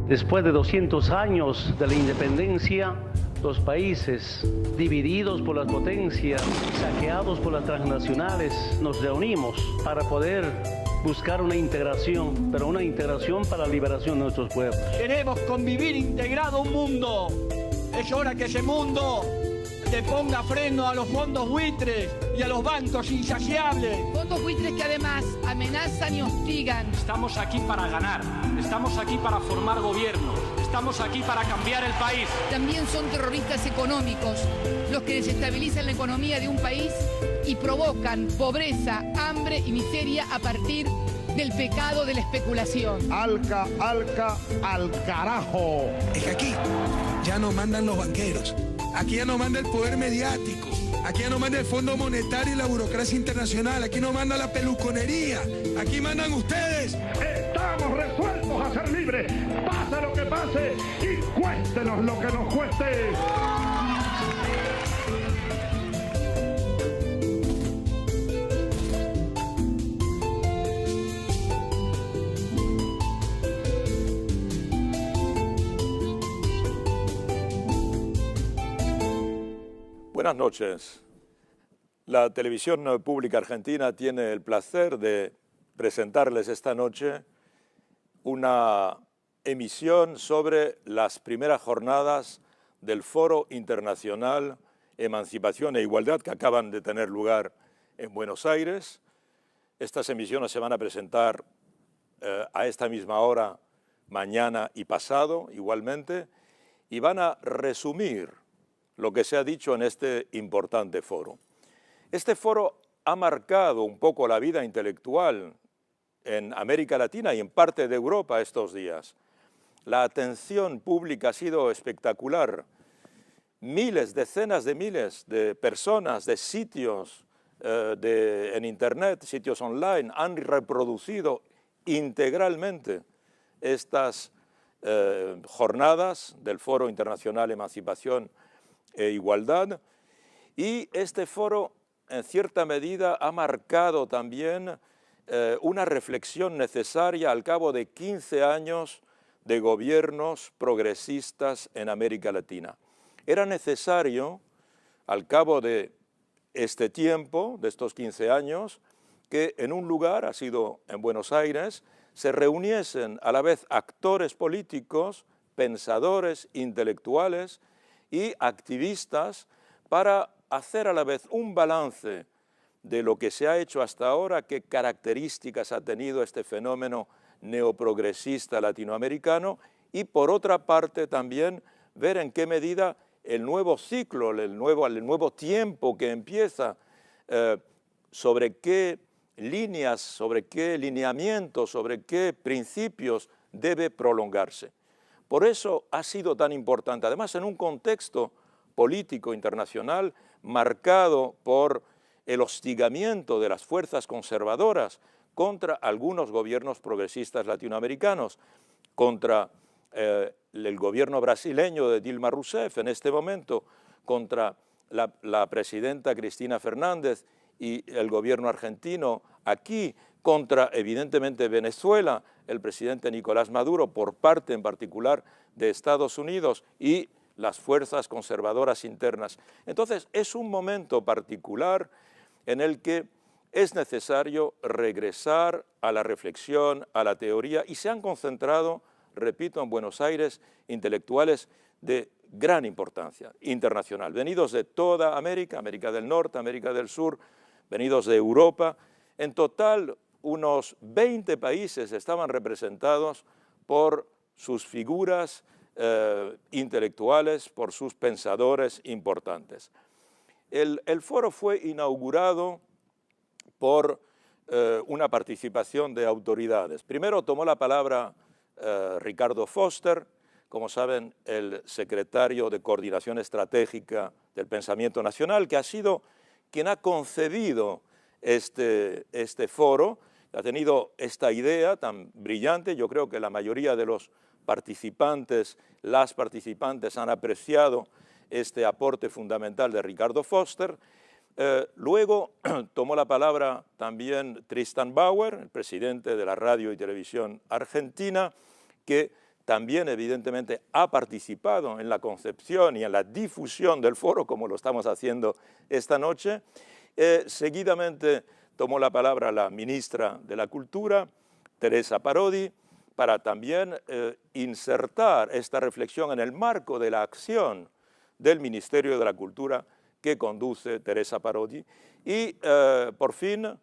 Después de 200 años de la independencia, los países divididos por las potencias, saqueados por las transnacionales, nos reunimos para poder buscar una integración, pero una integración para la liberación de nuestros pueblos. Queremos convivir integrado un mundo. Es hora que ese mundo le ponga freno a los fondos buitres y a los bancos insaciables. Fondos buitres que además amenazan y hostigan. Estamos aquí para ganar, estamos aquí para formar gobiernos, estamos aquí para cambiar el país. También son terroristas económicos, los que desestabilizan la economía de un país y provocan pobreza, hambre y miseria a partir del pecado de la especulación. Alca, al carajo. Es que aquí ya no mandan los banqueros, aquí ya no manda el poder mediático, aquí ya no manda el Fondo Monetario y la burocracia internacional, aquí no manda la peluconería, aquí mandan ustedes. Estamos resueltos a ser libres, pase lo que pase y cuéstenos lo que nos cueste. Buenas noches. La televisión pública argentina tiene el placer de presentarles esta noche una emisión sobre las primeras jornadas del Foro Internacional Emancipación e Igualdad que acaban de tener lugar en Buenos Aires. Estas emisiones se van a presentar a esta misma hora, mañana y pasado igualmente, y van a resumir lo que se ha dicho en este importante foro. Este foro ha marcado un poco la vida intelectual en América Latina y en parte de Europa estos días. La atención pública ha sido espectacular. Miles, decenas de miles de personas, de sitios en Internet, sitios online, han reproducido integralmente estas jornadas del Foro Internacional Emancipación e Igualdad, y este foro en cierta medida ha marcado también una reflexión necesaria al cabo de 15 años de gobiernos progresistas en América Latina. Era necesario, al cabo de este tiempo, de estos 15 años, que en un lugar, ha sido en Buenos Aires, se reuniesen a la vez actores políticos, pensadores, intelectuales y activistas para hacer a la vez un balance de lo que se ha hecho hasta ahora, qué características ha tenido este fenómeno neoprogresista latinoamericano, y por otra parte también ver en qué medida el nuevo ciclo, el nuevo tiempo que empieza, sobre qué líneas, sobre qué lineamientos, sobre qué principios debe prolongarse. Por eso ha sido tan importante, además en un contexto político internacional marcado por el hostigamiento de las fuerzas conservadoras contra algunos gobiernos progresistas latinoamericanos, contra el gobierno brasileño de Dilma Rousseff en este momento, contra la presidenta Cristina Fernández y el gobierno argentino aquí, contra evidentemente Venezuela, el presidente Nicolás Maduro, por parte en particular de Estados Unidos y las fuerzas conservadoras internas. Entonces es un momento particular en el que es necesario regresar a la reflexión, a la teoría, y se han concentrado, repito, en Buenos Aires intelectuales de gran importancia internacional, venidos de toda América, América del Norte, América del Sur, venidos de Europa. En total, unos 20 países estaban representados por sus figuras intelectuales, por sus pensadores importantes. El foro fue inaugurado por una participación de autoridades. Primero tomó la palabra Ricardo Foster, como saben, el secretario de Coordinación Estratégica del Pensamiento Nacional, que ha sido quien ha concebido este foro, ha tenido esta idea tan brillante. Yo creo que la mayoría de los participantes, las participantes han apreciado este aporte fundamental de Ricardo Foster. Luego tomó la palabra también Tristan Bauer, el presidente de la Radio y Televisión Argentina, que también evidentemente ha participado en la concepción y en la difusión del foro, como lo estamos haciendo esta noche. Seguidamente tomó la palabra la ministra de la Cultura, Teresa Parodi, para también insertar esta reflexión en el marco de la acción del Ministerio de la Cultura que conduce Teresa Parodi. Y por fin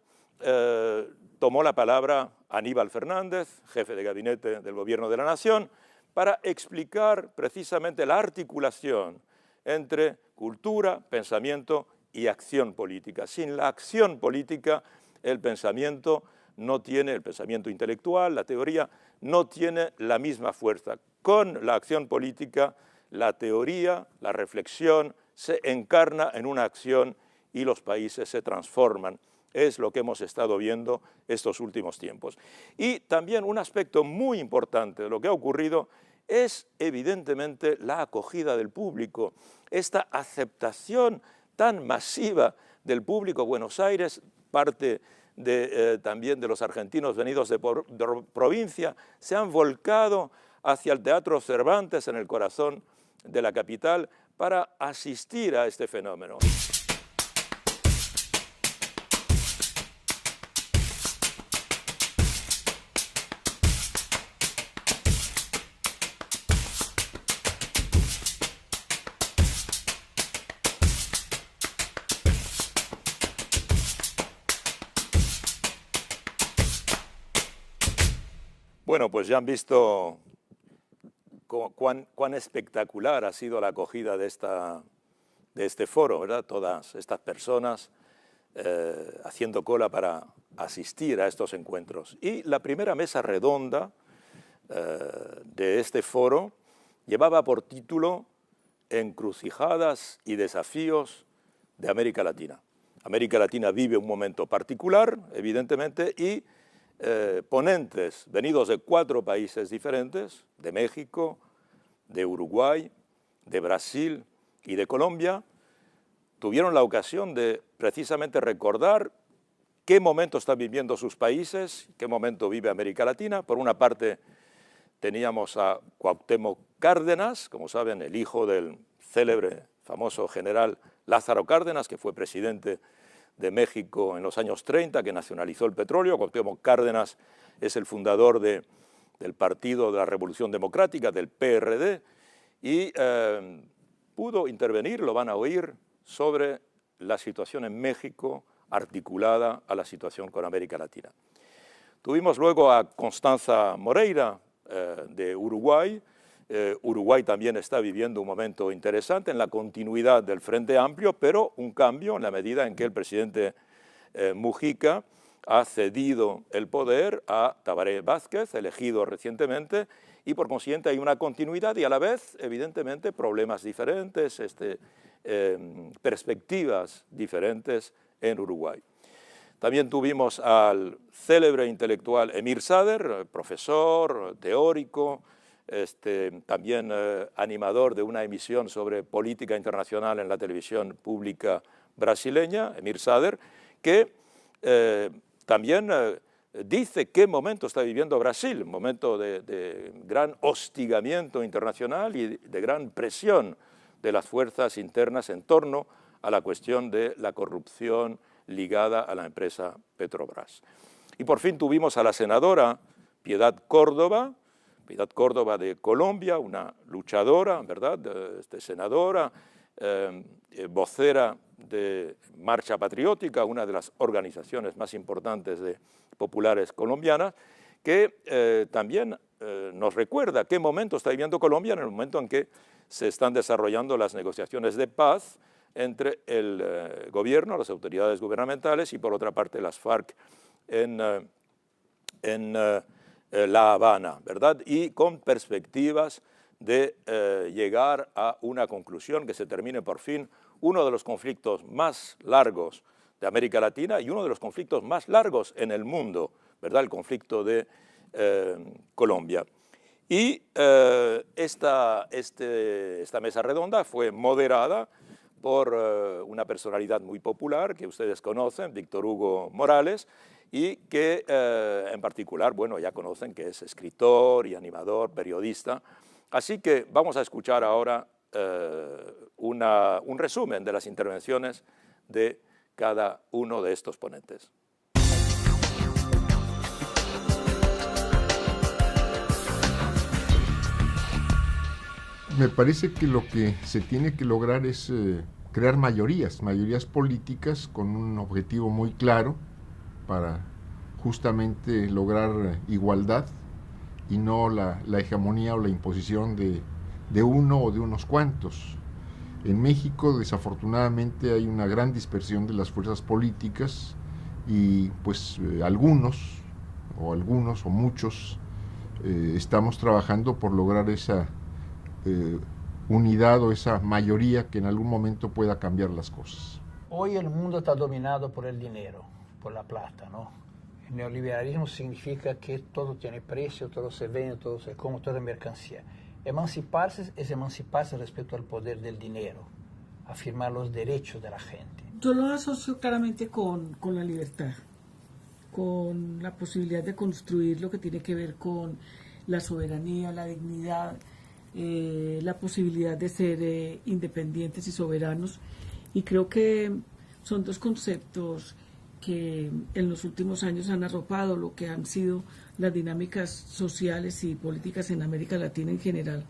tomó la palabra Aníbal Fernández, jefe de gabinete del Gobierno de la Nación, para explicar precisamente la articulación entre cultura, pensamiento y acción política. Sin la acción política, el pensamiento no tiene, el pensamiento intelectual, la teoría, no tiene la misma fuerza. Con la acción política, la teoría, la reflexión, se encarna en una acción y los países se transforman. Es lo que hemos estado viendo estos últimos tiempos. Y también un aspecto muy importante de lo que ha ocurrido es evidentemente la acogida del público, esta aceptación tan masiva del público. Buenos Aires, parte también de los argentinos venidos de provincia, se han volcado hacia el Teatro Cervantes en el corazón de la capital para asistir a este fenómeno. Bueno, pues ya han visto cuán espectacular ha sido la acogida de este foro, ¿verdad? Todas estas personas haciendo cola para asistir a estos encuentros. Y la primera mesa redonda de este foro llevaba por título Encrucijadas y desafíos de América Latina. América Latina vive un momento particular, evidentemente, y ponentes venidos de 4 países diferentes, de México, de Uruguay, de Brasil y de Colombia, tuvieron la ocasión de precisamente recordar qué momento están viviendo sus países, qué momento vive América Latina. Por una parte teníamos a Cuauhtémoc Cárdenas, como saben, el hijo del célebre, famoso general Lázaro Cárdenas, que fue presidente de México en los años 30, que nacionalizó el petróleo. Cuauhtémoc Cárdenas es el fundador del Partido de la Revolución Democrática, del PRD, y pudo intervenir, lo van a oír, sobre la situación en México articulada a la situación con América Latina. Tuvimos luego a Constanza Moreira, de Uruguay. Uruguay también está viviendo un momento interesante en la continuidad del Frente Amplio, pero un cambio en la medida en que el presidente Mujica ha cedido el poder a Tabaré Vázquez, elegido recientemente, y por consiguiente hay una continuidad y a la vez, evidentemente, problemas diferentes, perspectivas diferentes en Uruguay. También tuvimos al célebre intelectual Emir Sader, profesor, teórico, también animador de una emisión sobre política internacional en la televisión pública brasileña, Emir Sader, que también dice qué momento está viviendo Brasil, un momento de gran hostigamiento internacional y de gran presión de las fuerzas internas en torno a la cuestión de la corrupción ligada a la empresa Petrobras. Y por fin tuvimos a la senadora Piedad Córdoba de Colombia, una luchadora, ¿verdad?, senadora, vocera de Marcha Patriótica, una de las organizaciones más importantes populares colombianas, que también nos recuerda qué momento está viviendo Colombia en el momento en que se están desarrollando las negociaciones de paz entre el gobierno, las autoridades gubernamentales y por otra parte las FARC en La Habana, ¿verdad? Y con perspectivas de llegar a una conclusión que se termine por fin uno de los conflictos más largos de América Latina y uno de los conflictos más largos en el mundo, ¿verdad? El conflicto de Colombia. Y esta mesa redonda fue moderada por una personalidad muy popular que ustedes conocen, Víctor Hugo Morales, y que en particular, bueno, ya conocen que es escritor y animador, periodista. Así que vamos a escuchar ahora un resumen de las intervenciones de cada uno de estos ponentes. Me parece que lo que se tiene que lograr es crear mayorías políticas con un objetivo muy claro para justamente lograr igualdad y no la hegemonía o la imposición de uno o de unos cuantos. En México, desafortunadamente, hay una gran dispersión de las fuerzas políticas y pues algunos o muchos estamos trabajando por lograr esa unidad o esa mayoría que en algún momento pueda cambiar las cosas. Hoy el mundo está dominado por el dinero, por la plata, ¿no? El neoliberalismo significa que todo tiene precio, todo se vende, todo se come, toda mercancía. Emanciparse es emanciparse respecto al poder del dinero, afirmar los derechos de la gente. Yo lo asocio claramente con la libertad, con la posibilidad de construir lo que tiene que ver con la soberanía, la dignidad, la posibilidad de ser independientes y soberanos. Y creo que son dos conceptos que en los últimos años han arropado lo que han sido las dinámicas sociales y políticas en América Latina en general.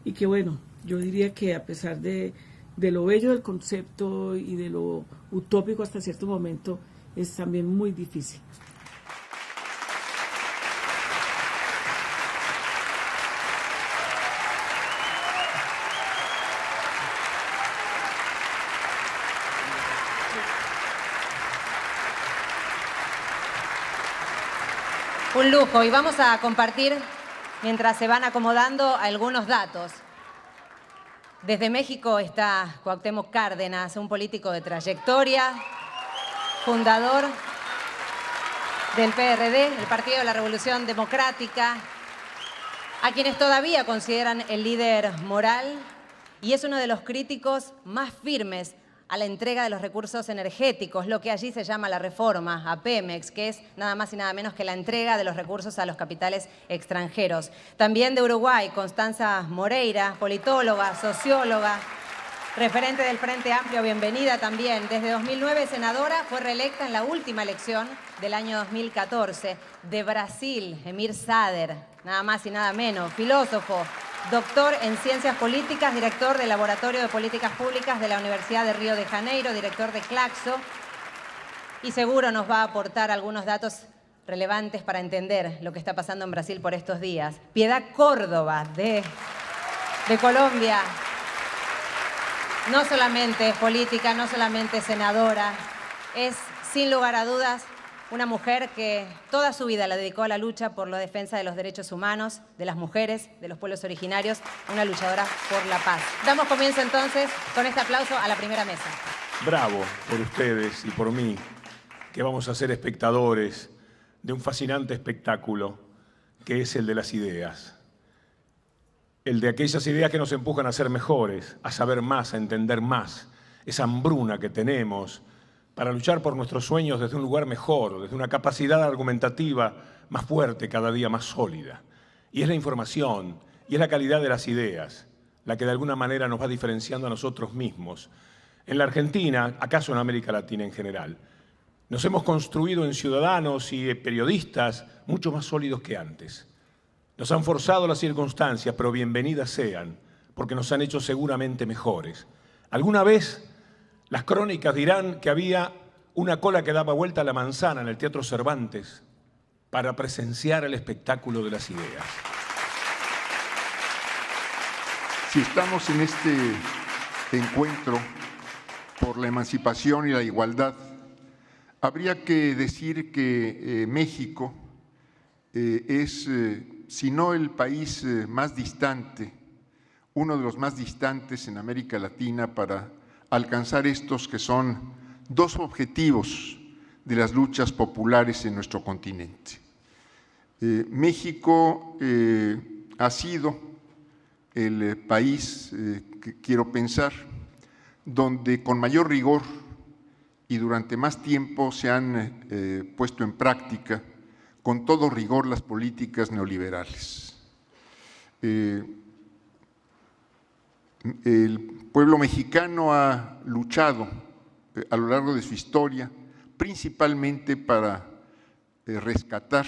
Y que bueno, yo diría que a pesar de lo bello del concepto y de lo utópico hasta cierto momento, es también muy difícil. Un lujo, y vamos a compartir, mientras se van acomodando, algunos datos. Desde México está Cuauhtémoc Cárdenas, un político de trayectoria, fundador del PRD, el Partido de la Revolución Democrática, a quienes todavía consideran el líder moral, y es uno de los críticos más firmes a la entrega de los recursos energéticos, lo que allí se llama la reforma a Pemex, que es nada más y nada menos que la entrega de los recursos a los capitales extranjeros. También de Uruguay, Constanza Moreira, politóloga, socióloga, referente del Frente Amplio, bienvenida también. Desde 2009, senadora, fue reelecta en la última elección del año 2014. De Brasil, Emir Sader, nada más y nada menos, filósofo, doctor en Ciencias Políticas, director del Laboratorio de Políticas Públicas de la Universidad de Río de Janeiro, director de Claxo, y seguro nos va a aportar algunos datos relevantes para entender lo que está pasando en Brasil por estos días. Piedad Córdoba, de Colombia, no solamente es política, no solamente es senadora, es sin lugar a dudas una mujer que toda su vida la dedicó a la lucha por la defensa de los derechos humanos, de las mujeres, de los pueblos originarios, una luchadora por la paz. Damos comienzo entonces con este aplauso a la primera mesa. Bravo por ustedes y por mí, que vamos a ser espectadores de un fascinante espectáculo que es el de las ideas. El de aquellas ideas que nos empujan a ser mejores, a saber más, a entender más, esa hambruna que tenemos para luchar por nuestros sueños desde un lugar mejor, desde una capacidad argumentativa más fuerte, cada día más sólida. Y es la información, y es la calidad de las ideas, la que de alguna manera nos va diferenciando a nosotros mismos. En la Argentina, acaso en América Latina en general, nos hemos construido en ciudadanos y periodistas mucho más sólidos que antes. Nos han forzado las circunstancias, pero bienvenidas sean, porque nos han hecho seguramente mejores. Alguna vez las crónicas dirán que había una cola que daba vuelta a la manzana en el Teatro Cervantes para presenciar el espectáculo de las ideas. Si estamos en este encuentro por la emancipación y la igualdad, habría que decir que México es, si no el país más distante, uno de los más distantes en América Latina para alcanzar estos que son dos objetivos de las luchas populares en nuestro continente. México ha sido el país, que quiero pensar, donde con mayor rigor y durante más tiempo se han puesto en práctica con todo rigor las políticas neoliberales. El pueblo mexicano ha luchado a lo largo de su historia principalmente para rescatar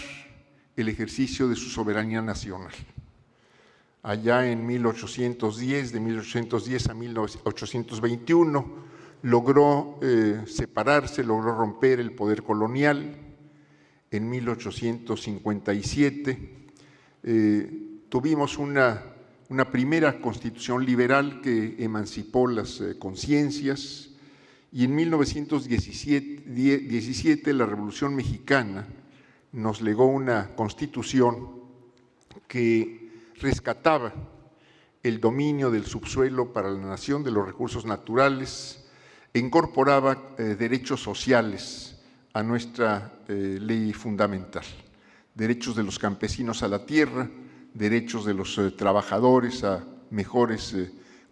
el ejercicio de su soberanía nacional. Allá en 1810, de 1810 a 1821, logró separarse, logró romper el poder colonial. En 1857 tuvimos una primera constitución liberal que emancipó las conciencias, y en 1917 la Revolución Mexicana nos legó una constitución que rescataba el dominio del subsuelo para la nación, de los recursos naturales, e incorporaba derechos sociales a nuestra ley fundamental, derechos de los campesinos a la tierra, derechos de los trabajadores a mejores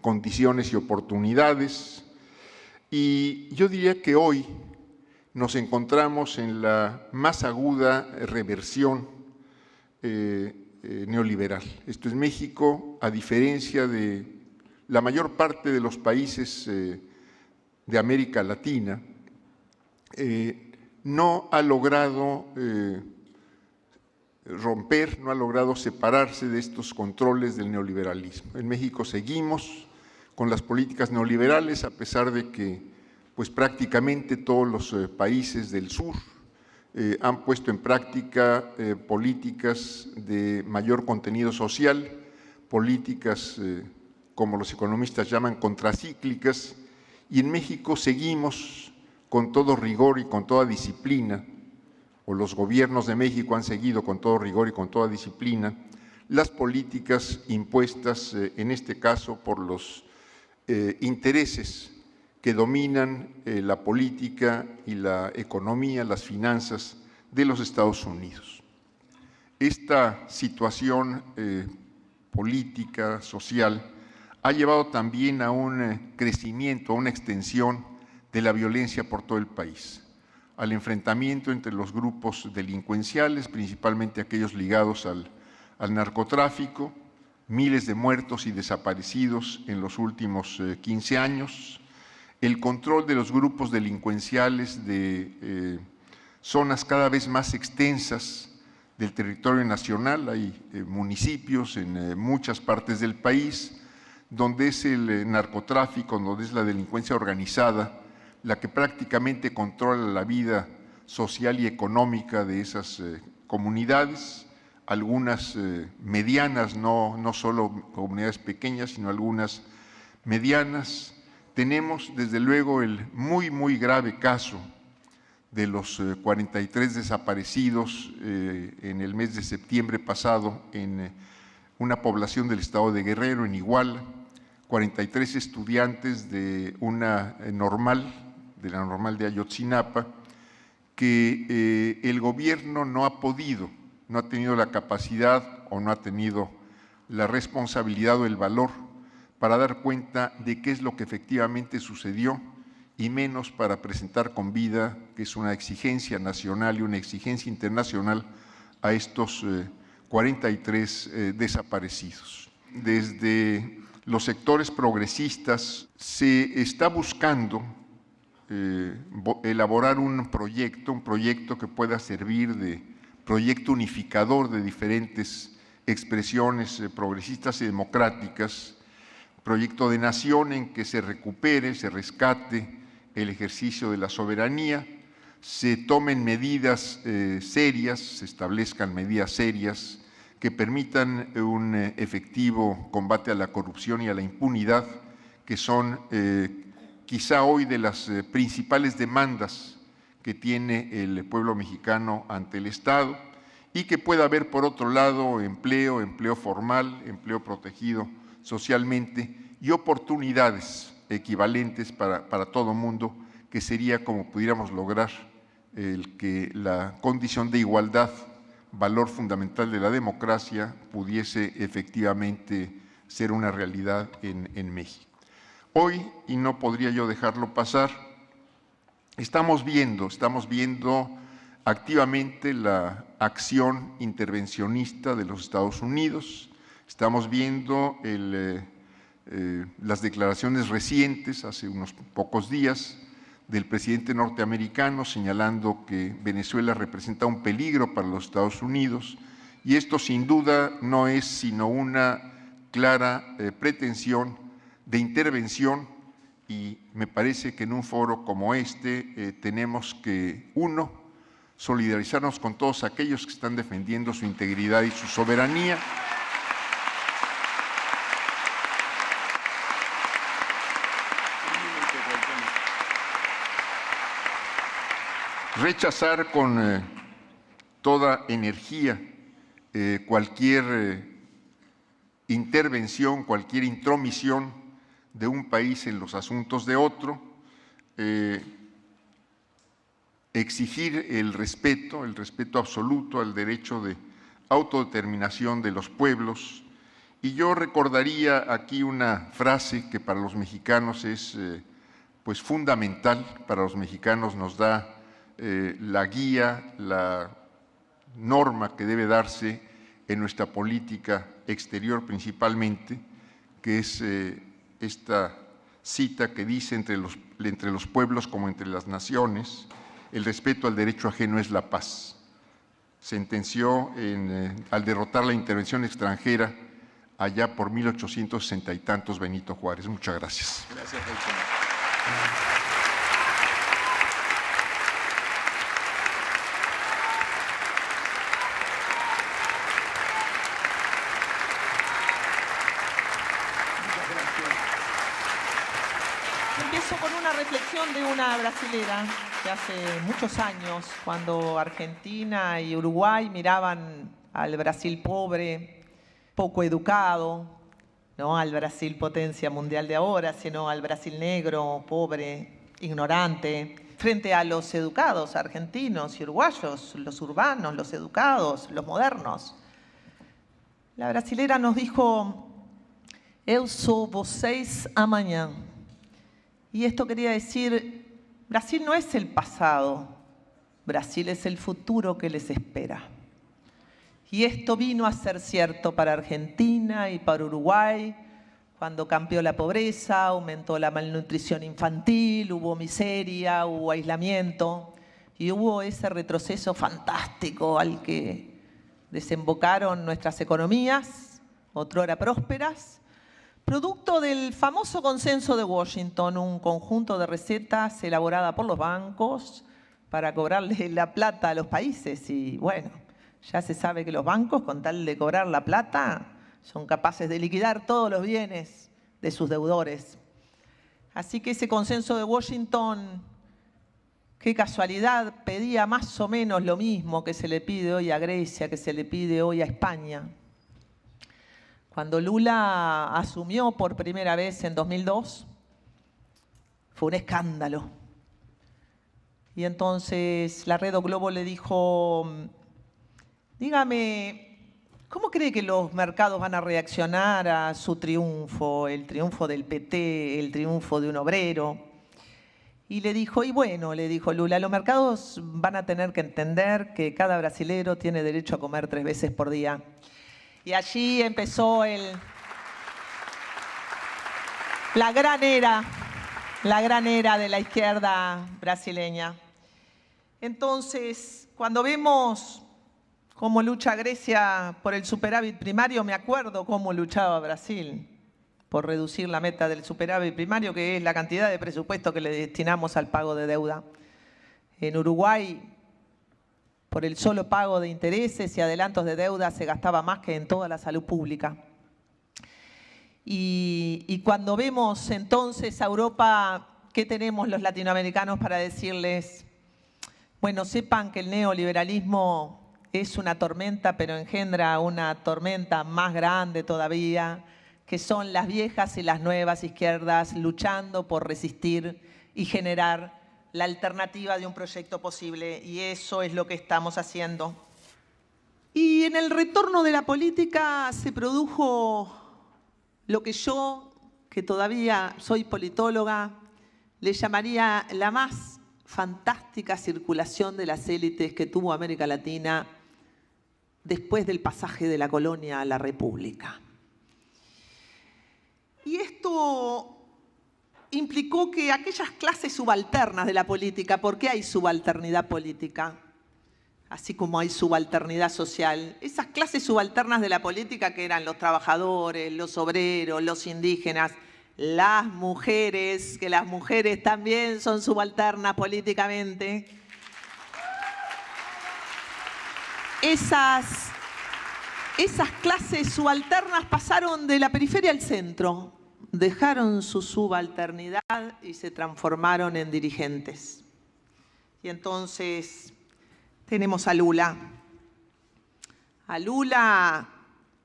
condiciones y oportunidades. Y yo diría que hoy nos encontramos en la más aguda reversión neoliberal. Esto es, México, a diferencia de la mayor parte de los países de América Latina, no ha logrado romper, no ha logrado separarse de estos controles del neoliberalismo. En México seguimos con las políticas neoliberales, a pesar de que pues, prácticamente todos los países del sur han puesto en práctica políticas de mayor contenido social, políticas como los economistas llaman contracíclicas, y en México seguimos con todo rigor y con toda disciplina, o los gobiernos de México han seguido con todo rigor y con toda disciplina, las políticas impuestas, en este caso, por los intereses que dominan la política y la economía, las finanzas de los Estados Unidos. Esta situación política, social, ha llevado también a un crecimiento, a una extensión de la violencia por todo el país, al enfrentamiento entre los grupos delincuenciales, principalmente aquellos ligados al narcotráfico, miles de muertos y desaparecidos en los últimos 15 años, el control de los grupos delincuenciales de zonas cada vez más extensas del territorio nacional. Hay municipios en muchas partes del país donde es el narcotráfico, donde es la delincuencia organizada la que prácticamente controla la vida social y económica de esas comunidades, algunas medianas, no solo comunidades pequeñas, sino algunas medianas. Tenemos desde luego el muy grave caso de los 43 desaparecidos en el mes de septiembre pasado en una población del estado de Guerrero, en Iguala, 43 estudiantes de una normal, de la normal de Ayotzinapa, que el gobierno no ha podido, no ha tenido la capacidad o no ha tenido la responsabilidad o el valor para dar cuenta de qué es lo que efectivamente sucedió, y menos para presentar con vida, que es una exigencia nacional y una exigencia internacional, a estos 43 desaparecidos. Desde los sectores progresistas se está buscando elaborar un proyecto que pueda servir de proyecto unificador de diferentes expresiones progresistas y democráticas, proyecto de nación en que se recupere, se rescate el ejercicio de la soberanía, se tomen medidas serias, se establezcan medidas serias que permitan un efectivo combate a la corrupción y a la impunidad, que son quizá hoy de las principales demandas que tiene el pueblo mexicano ante el Estado, y que pueda haber, por otro lado, empleo formal, empleo protegido socialmente y oportunidades equivalentes para todo mundo, que sería como pudiéramos lograr el que la condición de igualdad, valor fundamental de la democracia, pudiese efectivamente ser una realidad en México. Hoy, y no podría yo dejarlo pasar, estamos viendo activamente la acción intervencionista de los Estados Unidos, estamos viendo las declaraciones recientes, hace unos pocos días, del presidente norteamericano señalando que Venezuela representa un peligro para los Estados Unidos, y esto sin duda no es sino una clara pretensión de intervención, y me parece que en un foro como este tenemos que, uno, solidarizarnos con todos aquellos que están defendiendo su integridad y su soberanía. Rechazar con toda energía cualquier intervención, cualquier intromisión de un país en los asuntos de otro, exigir el respeto absoluto al derecho de autodeterminación de los pueblos. Y yo recordaría aquí una frase que para los mexicanos es pues fundamental, para los mexicanos nos da la guía, la norma que debe darse en nuestra política exterior principalmente, que es esta cita que dice entre los pueblos como entre las naciones, el respeto al derecho ajeno es la paz. Sentenció al derrotar la intervención extranjera allá por 1860 y tantos Benito Juárez. Muchas gracias. Gracias, Empiezo con una reflexión de una brasilera que hace muchos años, cuando Argentina y Uruguay miraban al Brasil pobre, poco educado, no al Brasil potencia mundial de ahora, sino al Brasil negro, pobre, ignorante, frente a los educados argentinos y uruguayos, los urbanos, los educados, los modernos. La brasilera nos dijo: "Eu sou vocês amanhã". Y esto quería decir, Brasil no es el pasado, Brasil es el futuro que les espera. Y esto vino a ser cierto para Argentina y para Uruguay, cuando cambió la pobreza, aumentó la malnutrición infantil, hubo miseria, hubo aislamiento, y hubo ese retroceso fantástico al que desembocaron nuestras economías, otrora prósperas, producto del famoso consenso de Washington, un conjunto de recetas elaborada por los bancos para cobrarle la plata a los países. Y bueno, ya se sabe que los bancos, con tal de cobrar la plata, son capaces de liquidar todos los bienes de sus deudores. Así que ese consenso de Washington, qué casualidad, pedía más o menos lo mismo que se le pide hoy a Grecia, que se le pide hoy a España. Cuando Lula asumió por primera vez en 2002, fue un escándalo. Y entonces la Red O Globo le dijo: dígame, ¿cómo cree que los mercados van a reaccionar a su triunfo, el triunfo del PT, el triunfo de un obrero? Y le dijo, y bueno, le dijo Lula, los mercados van a tener que entender que cada brasilero tiene derecho a comer 3 veces por día. Y allí empezó la gran era de la izquierda brasileña. Entonces, cuando vemos cómo lucha Grecia por el superávit primario, me acuerdo cómo luchaba Brasil por reducir la meta del superávit primario, que es la cantidad de presupuesto que le destinamos al pago de deuda. En Uruguay, por el solo pago de intereses y adelantos de deuda, se gastaba más que en toda la salud pública. Y cuando vemos entonces a Europa, ¿qué tenemos los latinoamericanos para decirles? Bueno, sepan que el neoliberalismo es una tormenta, pero engendra una tormenta más grande todavía, que son las viejas y las nuevas izquierdas luchando por resistir y generar la alternativa de un proyecto posible, y eso es lo que estamos haciendo. Y en el retorno de la política se produjo lo que yo, que todavía soy politóloga, le llamaría la más fantástica circulación de las élites que tuvo América Latina después del pasaje de la colonia a la república. Y esto implicó que aquellas clases subalternas de la política, porque hay subalternidad política, así como hay subalternidad social, esas clases subalternas de la política que eran los trabajadores, los obreros, los indígenas, las mujeres, que las mujeres también son subalternas políticamente, esas clases subalternas pasaron de la periferia al centro, dejaron su subalternidad y se transformaron en dirigentes. Y entonces tenemos a Lula. A Lula,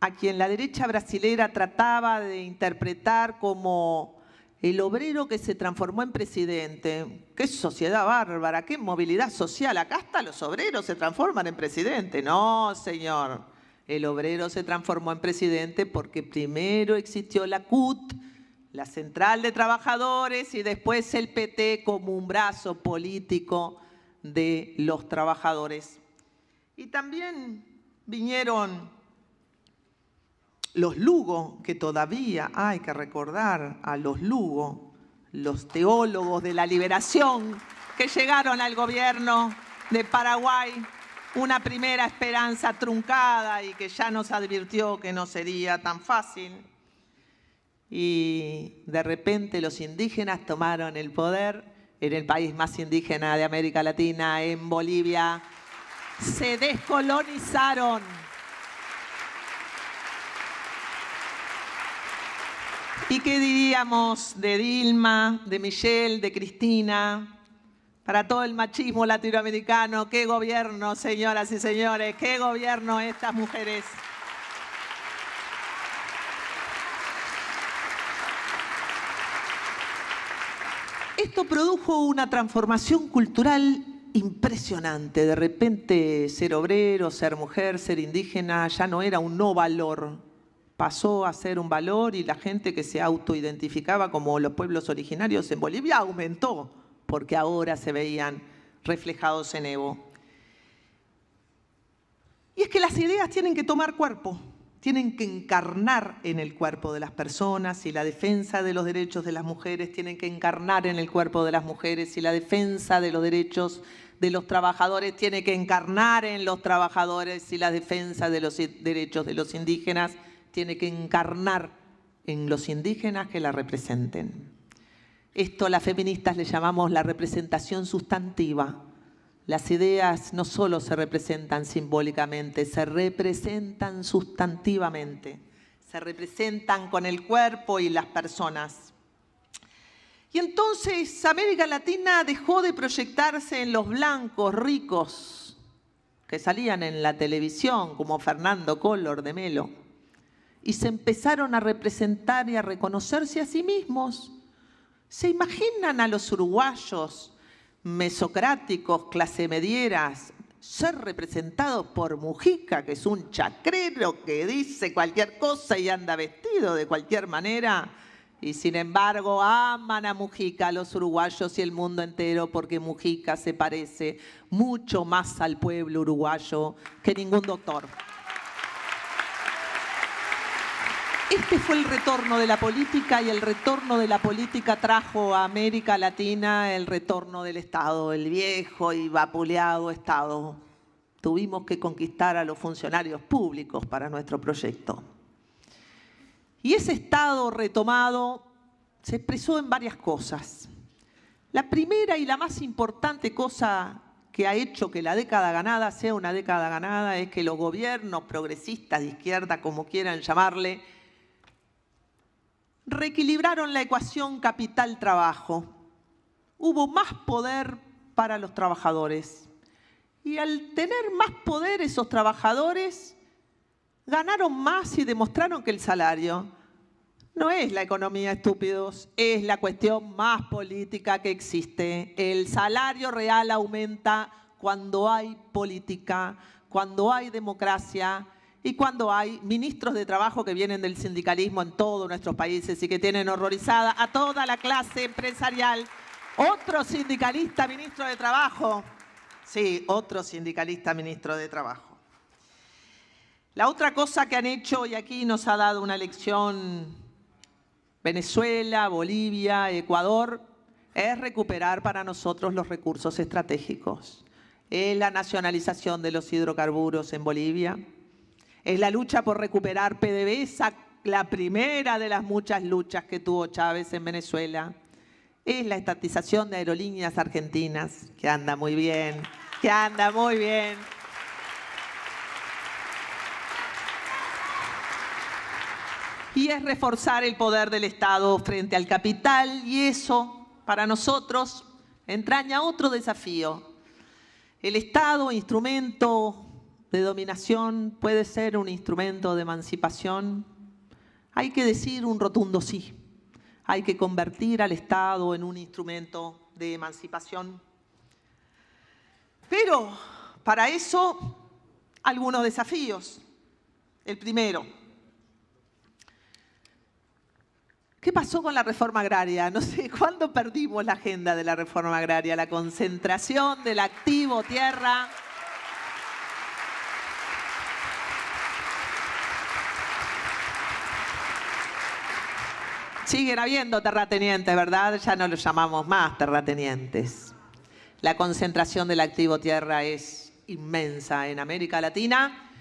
a quien la derecha brasilera trataba de interpretar como el obrero que se transformó en presidente. ¡Qué sociedad bárbara! ¡Qué movilidad social! Acá hasta los obreros se transforman en presidente. No, señor. El obrero se transformó en presidente porque primero existió la CUT, la Central de Trabajadores, y después el PT como un brazo político de los trabajadores. Y también vinieron los Lugo, que todavía hay que recordar a los Lugo, los teólogos de la liberación que llegaron al gobierno de Paraguay, una primera esperanza truncada y que ya nos advirtió que no sería tan fácil. Y de repente los indígenas tomaron el poder en el país más indígena de América Latina, en Bolivia. Se descolonizaron. ¿Y qué diríamos de Dilma, de Michelle, de Cristina? Para todo el machismo latinoamericano, qué gobierno, señoras y señores, qué gobierno estas mujeres. Esto produjo una transformación cultural impresionante. De repente ser obrero, ser mujer, ser indígena ya no era un no valor. Pasó a ser un valor y la gente que se autoidentificaba como los pueblos originarios en Bolivia aumentó, porque ahora se veían reflejados en Evo. Y es que las ideas tienen que tomar cuerpo, tienen que encarnar en el cuerpo de las personas, y la defensa de los derechos de las mujeres tienen que encarnar en el cuerpo de las mujeres, y la defensa de los derechos de los trabajadores tiene que encarnar en los trabajadores, y la defensa de los derechos de los indígenas tiene que encarnar en los indígenas que la representen. Esto las feministas le llamamos la representación sustantiva. Las ideas no solo se representan simbólicamente, se representan sustantivamente, se representan con el cuerpo y las personas. Y entonces América Latina dejó de proyectarse en los blancos ricos que salían en la televisión, como Fernando Collor de Melo, y se empezaron a representar y a reconocerse a sí mismos. ¿Se imaginan a los uruguayos mesocráticos, clase medieras, ser representados por Mujica, que es un chacrero que dice cualquier cosa y anda vestido de cualquier manera? Y sin embargo aman a Mujica los uruguayos y el mundo entero, porque Mujica se parece mucho más al pueblo uruguayo que ningún doctor. Este fue el retorno de la política, y el retorno de la política trajo a América Latina el retorno del Estado, el viejo y vapuleado Estado. Tuvimos que conquistar a los funcionarios públicos para nuestro proyecto. Y ese Estado retomado se expresó en varias cosas. La primera y la más importante cosa que ha hecho que la década ganada sea una década ganada es que los gobiernos progresistas de izquierda, como quieran llamarle, reequilibraron la ecuación capital-trabajo. Hubo más poder para los trabajadores. Y al tener más poder esos trabajadores, ganaron más y demostraron que el salario no es la economía, estúpidos, es la cuestión más política que existe. El salario real aumenta cuando hay política, cuando hay democracia, y cuando hay ministros de trabajo que vienen del sindicalismo en todos nuestros países y que tienen horrorizada a toda la clase empresarial Otro sindicalista ministro de Trabajo. Sí, otro sindicalista ministro de Trabajo. La otra cosa que han hecho, y aquí nos ha dado una lección Venezuela, Bolivia, Ecuador, es recuperar para nosotros los recursos estratégicos. Es la nacionalización de los hidrocarburos en Bolivia. Es la lucha por recuperar PDVSA, la primera de las muchas luchas que tuvo Chávez en Venezuela. Es la estatización de Aerolíneas Argentinas, que anda muy bien, que anda muy bien. Y es reforzar el poder del Estado frente al capital, y eso, para nosotros, entraña otro desafío. El Estado, instrumento de dominación, puede ser un instrumento de emancipación. Hay que decir un rotundo sí. Hay que convertir al Estado en un instrumento de emancipación. Pero para eso, algunos desafíos. El primero, ¿qué pasó con la reforma agraria? No sé, ¿cuándo perdimos la agenda de la reforma agraria? La concentración del activo tierra. Siguen habiendo terratenientes, ¿verdad? Ya no los llamamos más terratenientes. La concentración del activo tierra es inmensa en América Latina.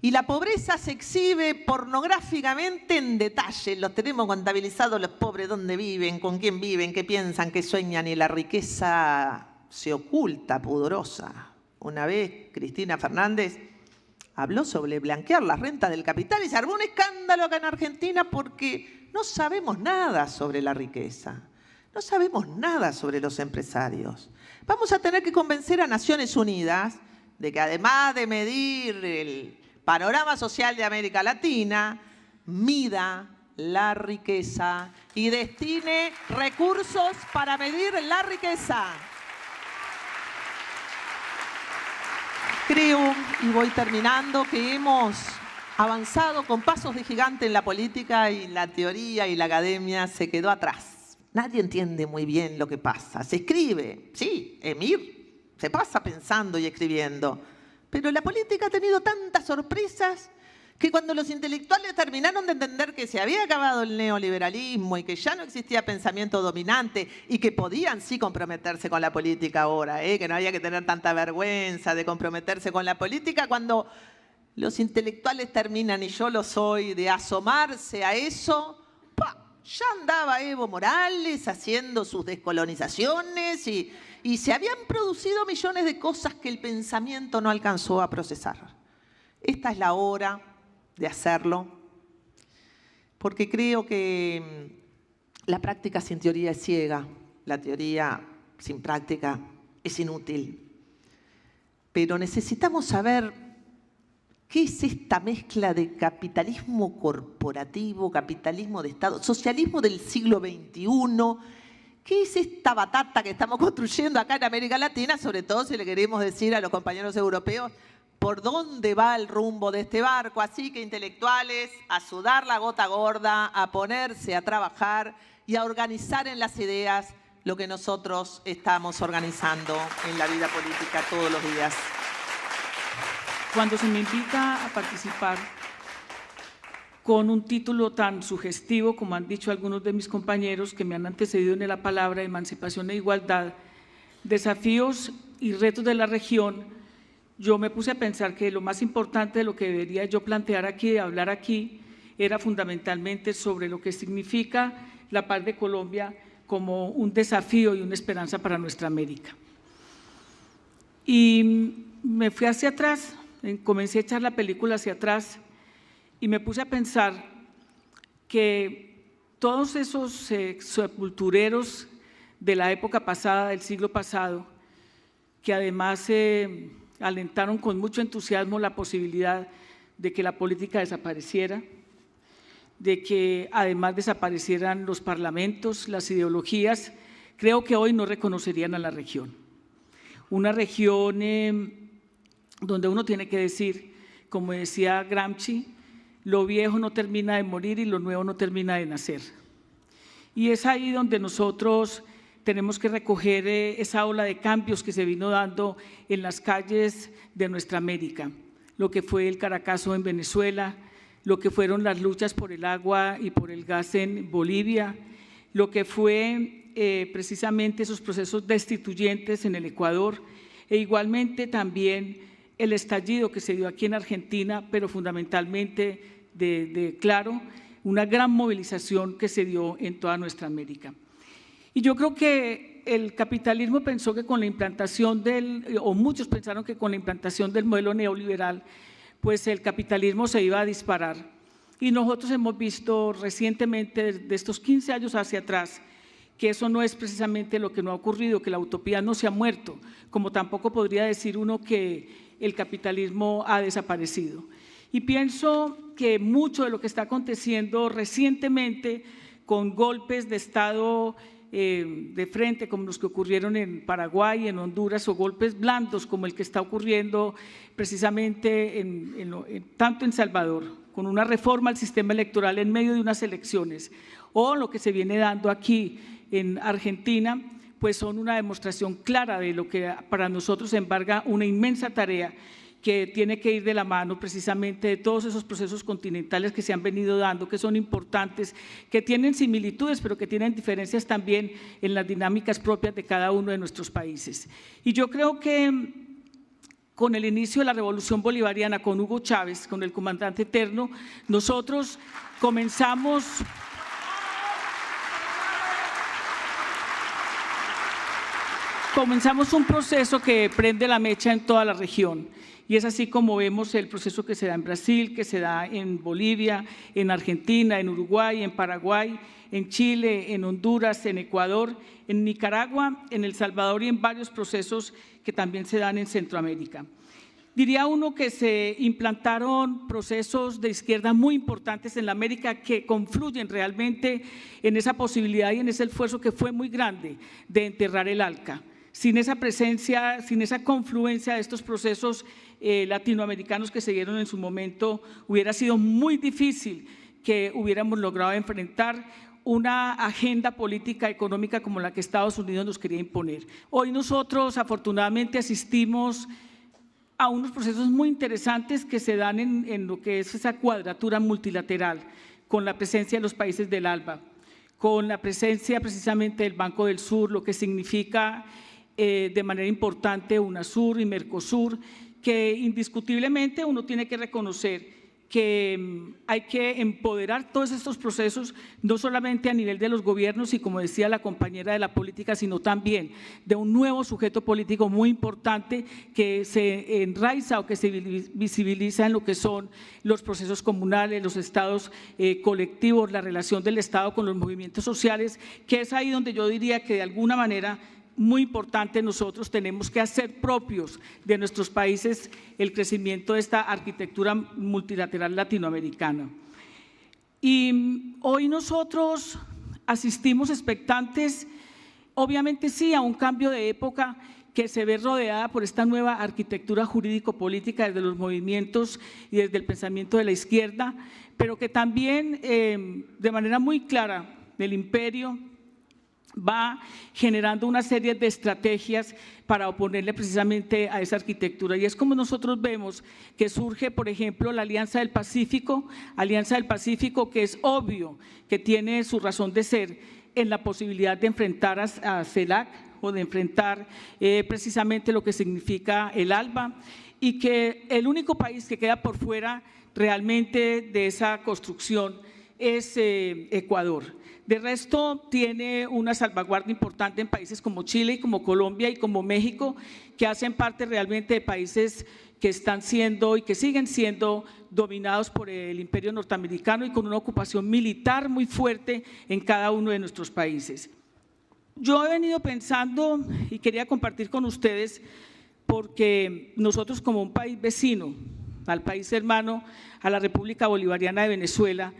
Y la pobreza se exhibe pornográficamente en detalle. Los tenemos contabilizados los pobres, dónde viven, con quién viven, qué piensan, qué sueñan, y la riqueza se oculta, pudorosa. Una vez Cristina Fernández habló sobre blanquear la renta del capital y se armó un escándalo acá en Argentina porque no sabemos nada sobre la riqueza. No sabemos nada sobre los empresarios. Vamos a tener que convencer a Naciones Unidas de que además de medir el panorama social de América Latina, mida la riqueza y destine recursos para medir la riqueza. Creo, y voy terminando, que hemos avanzado con pasos de gigante en la política, y la teoría y la academia se quedó atrás. Nadie entiende muy bien lo que pasa. Se escribe, sí, Emir se pasa pensando y escribiendo. Pero la política ha tenido tantas sorpresas que cuando los intelectuales terminaron de entender que se había acabado el neoliberalismo y que ya no existía pensamiento dominante y que podían sí comprometerse con la política ahora, que no había que tener tanta vergüenza de comprometerse con la política, cuando los intelectuales terminan, y yo lo soy, de asomarse a eso, ya andaba Evo Morales haciendo sus descolonizaciones y se habían producido millones de cosas que el pensamiento no alcanzó a procesar. Esta es la hora de hacerlo, porque creo que la práctica sin teoría es ciega, la teoría sin práctica es inútil. Pero necesitamos saber qué es esta mezcla de capitalismo corporativo, capitalismo de Estado, socialismo del siglo XXI. ¿Qué es esta batata que estamos construyendo acá en América Latina? Sobre todo si le queremos decir a los compañeros europeos por dónde va el rumbo de este barco. Así que intelectuales, a sudar la gota gorda, a ponerse a trabajar y a organizar en las ideas lo que nosotros estamos organizando en la vida política todos los días. Cuando se me invita a participar con un título tan sugestivo, como han dicho algunos de mis compañeros que me han antecedido en la palabra, emancipación e igualdad, desafíos y retos de la región, yo me puse a pensar que lo más importante de lo que debería yo plantear aquí, de hablar aquí, era fundamentalmente sobre lo que significa la paz de Colombia como un desafío y una esperanza para nuestra América. Y me fui hacia atrás, comencé a echar la película hacia atrás y me puse a pensar que todos esos sepultureros de la época pasada, del siglo pasado, que además alentaron con mucho entusiasmo la posibilidad de que la política desapareciera, de que además desaparecieran los parlamentos, las ideologías, creo que hoy no reconocerían a la región. Una región donde uno tiene que decir, como decía Gramsci, lo viejo no termina de morir y lo nuevo no termina de nacer. Y es ahí donde nosotros tenemos que recoger esa ola de cambios que se vino dando en las calles de nuestra América, lo que fue el Caracazo en Venezuela, lo que fueron las luchas por el agua y por el gas en Bolivia, lo que fue precisamente esos procesos destituyentes en el Ecuador, e igualmente también el estallido que se dio aquí en Argentina, pero fundamentalmente claro, una gran movilización que se dio en toda nuestra América. Y yo creo que el capitalismo pensó que con la implantación o muchos pensaron que con la implantación del modelo neoliberal, pues el capitalismo se iba a disparar. Y nosotros hemos visto recientemente, de estos 15 años hacia atrás, que eso no es precisamente lo que no ha ocurrido, que la utopía no se ha muerto, como tampoco podría decir uno que el capitalismo ha desaparecido. Y pienso que mucho de lo que está aconteciendo recientemente con golpes de Estado de frente como los que ocurrieron en Paraguay, en Honduras, o golpes blandos como el que está ocurriendo precisamente tanto en Salvador, con una reforma al sistema electoral en medio de unas elecciones, o lo que se viene dando aquí en Argentina, pues son una demostración clara de lo que para nosotros embarga una inmensa tarea que tiene que ir de la mano precisamente de todos esos procesos continentales que se han venido dando, que son importantes, que tienen similitudes, pero que tienen diferencias también en las dinámicas propias de cada uno de nuestros países. Y yo creo que con el inicio de la Revolución Bolivariana, con Hugo Chávez, con el comandante eterno, nosotros comenzamos un proceso que prende la mecha en toda la región. Y es así como vemos el proceso que se da en Brasil, que se da en Bolivia, en Argentina, en Uruguay, en Paraguay, en Chile, en Honduras, en Ecuador, en Nicaragua, en El Salvador y en varios procesos que también se dan en Centroamérica. Diría uno que se implantaron procesos de izquierda muy importantes en la América que confluyen realmente en esa posibilidad y en ese esfuerzo que fue muy grande de enterrar el ALCA. Sin esa presencia, sin esa confluencia de estos procesos latinoamericanos que se dieron en su momento, hubiera sido muy difícil que hubiéramos logrado enfrentar una agenda política económica como la que Estados Unidos nos quería imponer. Hoy nosotros afortunadamente asistimos a unos procesos muy interesantes que se dan en lo que es esa cuadratura multilateral, con la presencia de los países del ALBA, con la presencia precisamente del Banco del Sur, lo que significa de manera importante UNASUR y Mercosur, que indiscutiblemente uno tiene que reconocer que hay que empoderar todos estos procesos, no solamente a nivel de los gobiernos y, como decía la compañera, de la política, sino también de un nuevo sujeto político muy importante que se enraiza o que se visibiliza en lo que son los procesos comunales, los estados colectivos, la relación del Estado con los movimientos sociales, que es ahí donde yo diría que de alguna manera muy importante nosotros tenemos que hacer propios de nuestros países el crecimiento de esta arquitectura multilateral latinoamericana. Y hoy nosotros asistimos expectantes, obviamente sí, a un cambio de época que se ve rodeada por esta nueva arquitectura jurídico-política desde los movimientos y desde el pensamiento de la izquierda, pero que también de manera muy clara del imperio va generando una serie de estrategias para oponerle precisamente a esa arquitectura. Y es como nosotros vemos que surge, por ejemplo, la Alianza del Pacífico que es obvio que tiene su razón de ser en la posibilidad de enfrentar a CELAC o de enfrentar precisamente lo que significa el ALBA, y que el único país que queda por fuera realmente de esa construcción es Ecuador. De resto, tiene una salvaguardia importante en países como Chile y como Colombia y como México, que hacen parte realmente de países que están siendo y que siguen siendo dominados por el imperio norteamericano y con una ocupación militar muy fuerte en cada uno de nuestros países. Yo he venido pensando y quería compartir con ustedes, porque nosotros como un país vecino, al país hermano, a la República Bolivariana de Venezuela,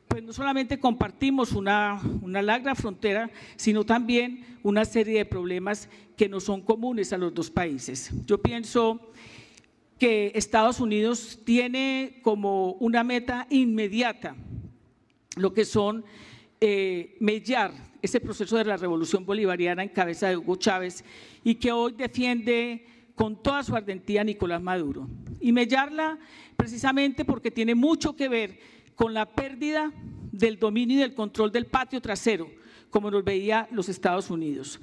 pues no solamente compartimos una larga frontera, sino también una serie de problemas que no son comunes a los dos países. Yo pienso que Estados Unidos tiene como una meta inmediata lo que son mellar ese proceso de la revolución bolivariana en cabeza de Hugo Chávez y que hoy defiende con toda su ardentía Nicolás Maduro. Y mellarla precisamente porque tiene mucho que ver con la pérdida del dominio y del control del patio trasero, como nos veía los Estados Unidos.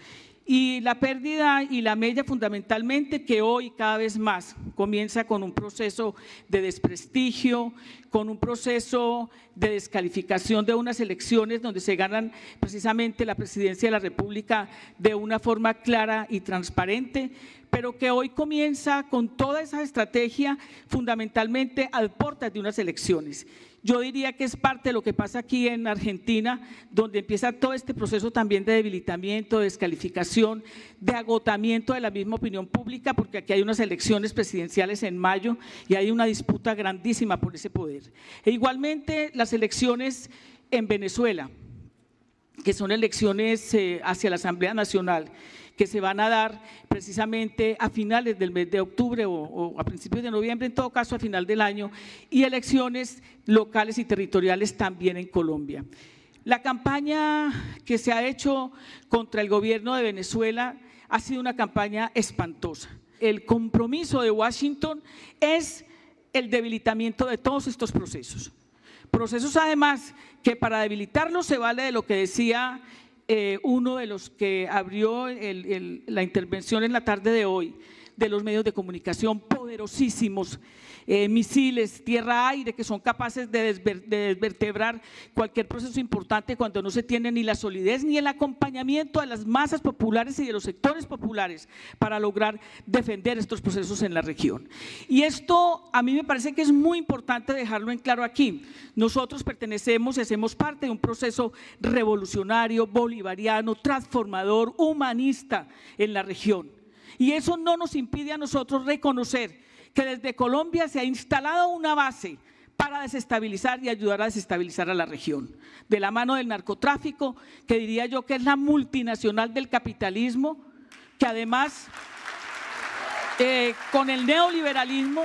Y la pérdida y la mella fundamentalmente que hoy cada vez más comienza con un proceso de desprestigio, con un proceso de descalificación de unas elecciones donde se ganan precisamente la presidencia de la República de una forma clara y transparente, pero que hoy comienza con toda esa estrategia fundamentalmente a puertas de unas elecciones. Yo diría que es parte de lo que pasa aquí en Argentina, donde empieza todo este proceso también de debilitamiento, de descalificación, de agotamiento de la misma opinión pública, porque aquí hay unas elecciones presidenciales en mayo y hay una disputa grandísima por ese poder. E igualmente las elecciones en Venezuela, que son elecciones hacia la Asamblea Nacional, que se van a dar precisamente a finales del mes de octubre o a principios de noviembre, en todo caso a final del año, y elecciones locales y territoriales también en Colombia. La campaña que se ha hecho contra el gobierno de Venezuela ha sido una campaña espantosa. El compromiso de Washington es el debilitamiento de todos estos procesos. Procesos además que para debilitarlos se vale de lo que decía uno de los que abrió la intervención en la tarde de hoy, de los medios de comunicación poderosísimos, misiles, tierra-aire, que son capaces de desvertebrar cualquier proceso importante cuando no se tiene ni la solidez ni el acompañamiento de las masas populares y de los sectores populares para lograr defender estos procesos en la región. Y esto a mí me parece que es muy importante dejarlo en claro aquí. Nosotros pertenecemos y hacemos parte de un proceso revolucionario, bolivariano, transformador, humanista en la región. Y eso no nos impide a nosotros reconocer que desde Colombia se ha instalado una base para desestabilizar y ayudar a desestabilizar a la región, de la mano del narcotráfico, que diría yo que es la multinacional del capitalismo, que además con el neoliberalismo,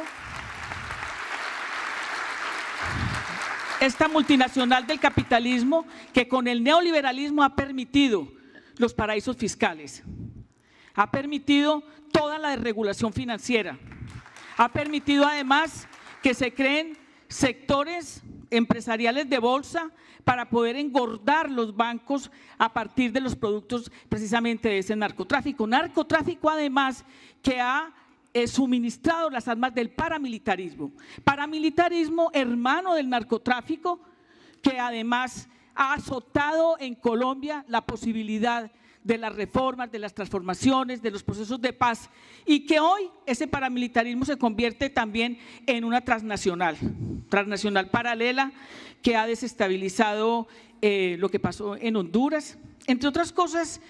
esta multinacional del capitalismo que con el neoliberalismo ha permitido los paraísos fiscales, ha permitido toda la desregulación financiera, ha permitido además que se creen sectores empresariales de bolsa para poder engordar los bancos a partir de los productos precisamente de ese narcotráfico. Narcotráfico además que ha suministrado las armas del paramilitarismo. Paramilitarismo hermano del narcotráfico que además ha azotado en Colombia la posibilidad de las reformas, de las transformaciones, de los procesos de paz y que hoy ese paramilitarismo se convierte también en una transnacional paralela que ha desestabilizado lo que pasó en Honduras. Entre otras cosas,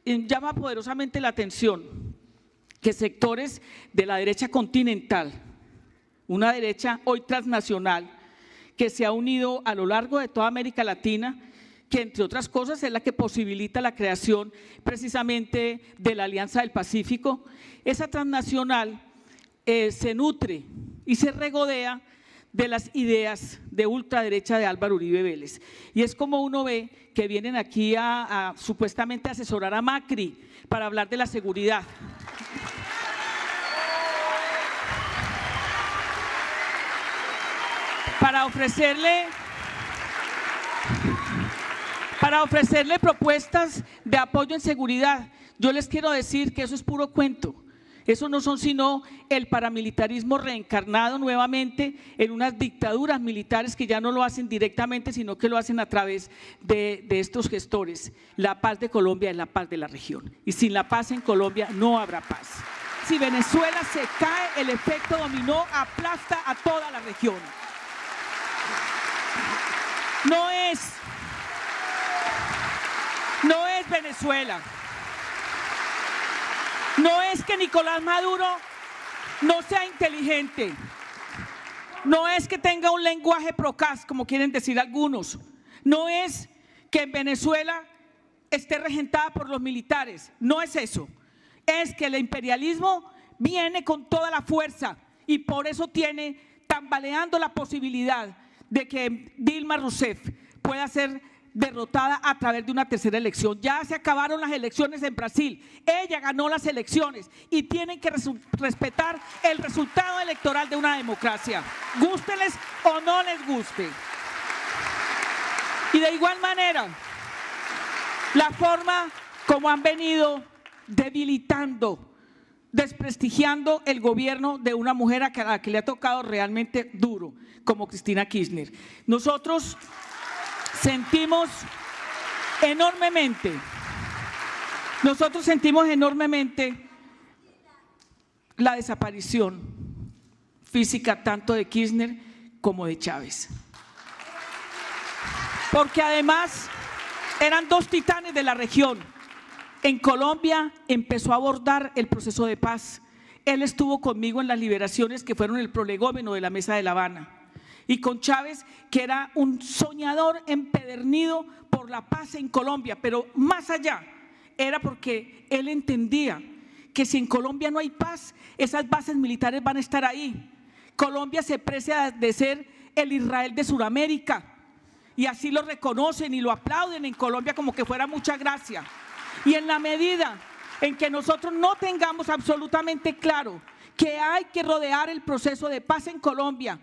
llama poderosamente la atención que sectores de la derecha continental, una derecha hoy transnacional que se ha unido a lo largo de toda América Latina, que entre otras cosas es la que posibilita la creación precisamente de la Alianza del Pacífico. Esa transnacional se nutre y se regodea de las ideas de ultraderecha de Álvaro Uribe Vélez. Y es como uno ve que vienen aquí a supuestamente asesorar a Macri para hablar de la seguridad. Para ofrecerle propuestas de apoyo en seguridad. Yo les quiero decir que eso es puro cuento. Eso no son sino el paramilitarismo reencarnado nuevamente en unas dictaduras militares que ya no lo hacen directamente, sino que lo hacen a través de estos gestores. La paz de Colombia es la paz de la región. Y sin la paz en Colombia no habrá paz. Si Venezuela se cae, el efecto dominó aplasta a toda la región. No es Venezuela. No es que Nicolás Maduro no sea inteligente. No es que tenga un lenguaje procaz, como quieren decir algunos. No es que en Venezuela esté regentada por los militares. No es eso. Es que el imperialismo viene con toda la fuerza y por eso tiene tambaleando la posibilidad de que Dilma Rousseff pueda ser derrotada a través de una tercera elección. Ya se acabaron las elecciones en Brasil, ella ganó las elecciones y tienen que respetar el resultado electoral de una democracia, gústeles o no les guste. Y de igual manera, la forma como han venido debilitando, desprestigiando el gobierno de una mujer a la que le ha tocado realmente duro, como Cristina Kirchner. Nosotros sentimos enormemente la desaparición física tanto de Kirchner como de Chávez. Porque además eran dos titanes de la región. En Colombia empezó a abordar el proceso de paz. Él estuvo conmigo en las liberaciones que fueron el prolegómeno de la Mesa de La Habana. Y con Chávez, que era un soñador empedernido por la paz en Colombia, pero más allá, era porque él entendía que si en Colombia no hay paz, esas bases militares van a estar ahí. Colombia se precia de ser el Israel de Sudamérica, y así lo reconocen y lo aplauden en Colombia como que fuera mucha gracia. Y en la medida en que nosotros no tengamos absolutamente claro que hay que rodear el proceso de paz en Colombia,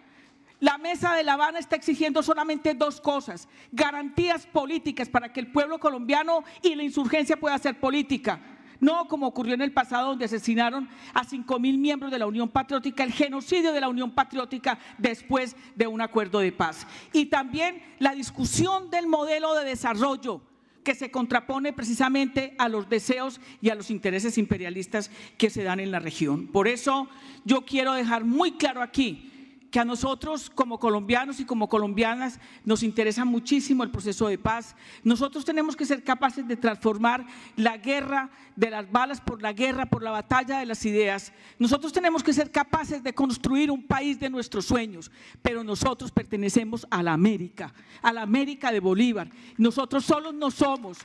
la Mesa de La Habana está exigiendo solamente dos cosas: garantías políticas para que el pueblo colombiano y la insurgencia pueda hacer política. No como ocurrió en el pasado, donde asesinaron a 5.000 miembros de la Unión Patriótica, el genocidio de la Unión Patriótica después de un acuerdo de paz. Y también la discusión del modelo de desarrollo que se contrapone precisamente a los deseos y a los intereses imperialistas que se dan en la región. Por eso yo quiero dejar muy claro aquí que a nosotros como colombianos y como colombianas nos interesa muchísimo el proceso de paz. Nosotros tenemos que ser capaces de transformar la guerra de las balas por la guerra, por la batalla de las ideas. Nosotros tenemos que ser capaces de construir un país de nuestros sueños, pero nosotros pertenecemos a la América de Bolívar. Nosotros solos no somos,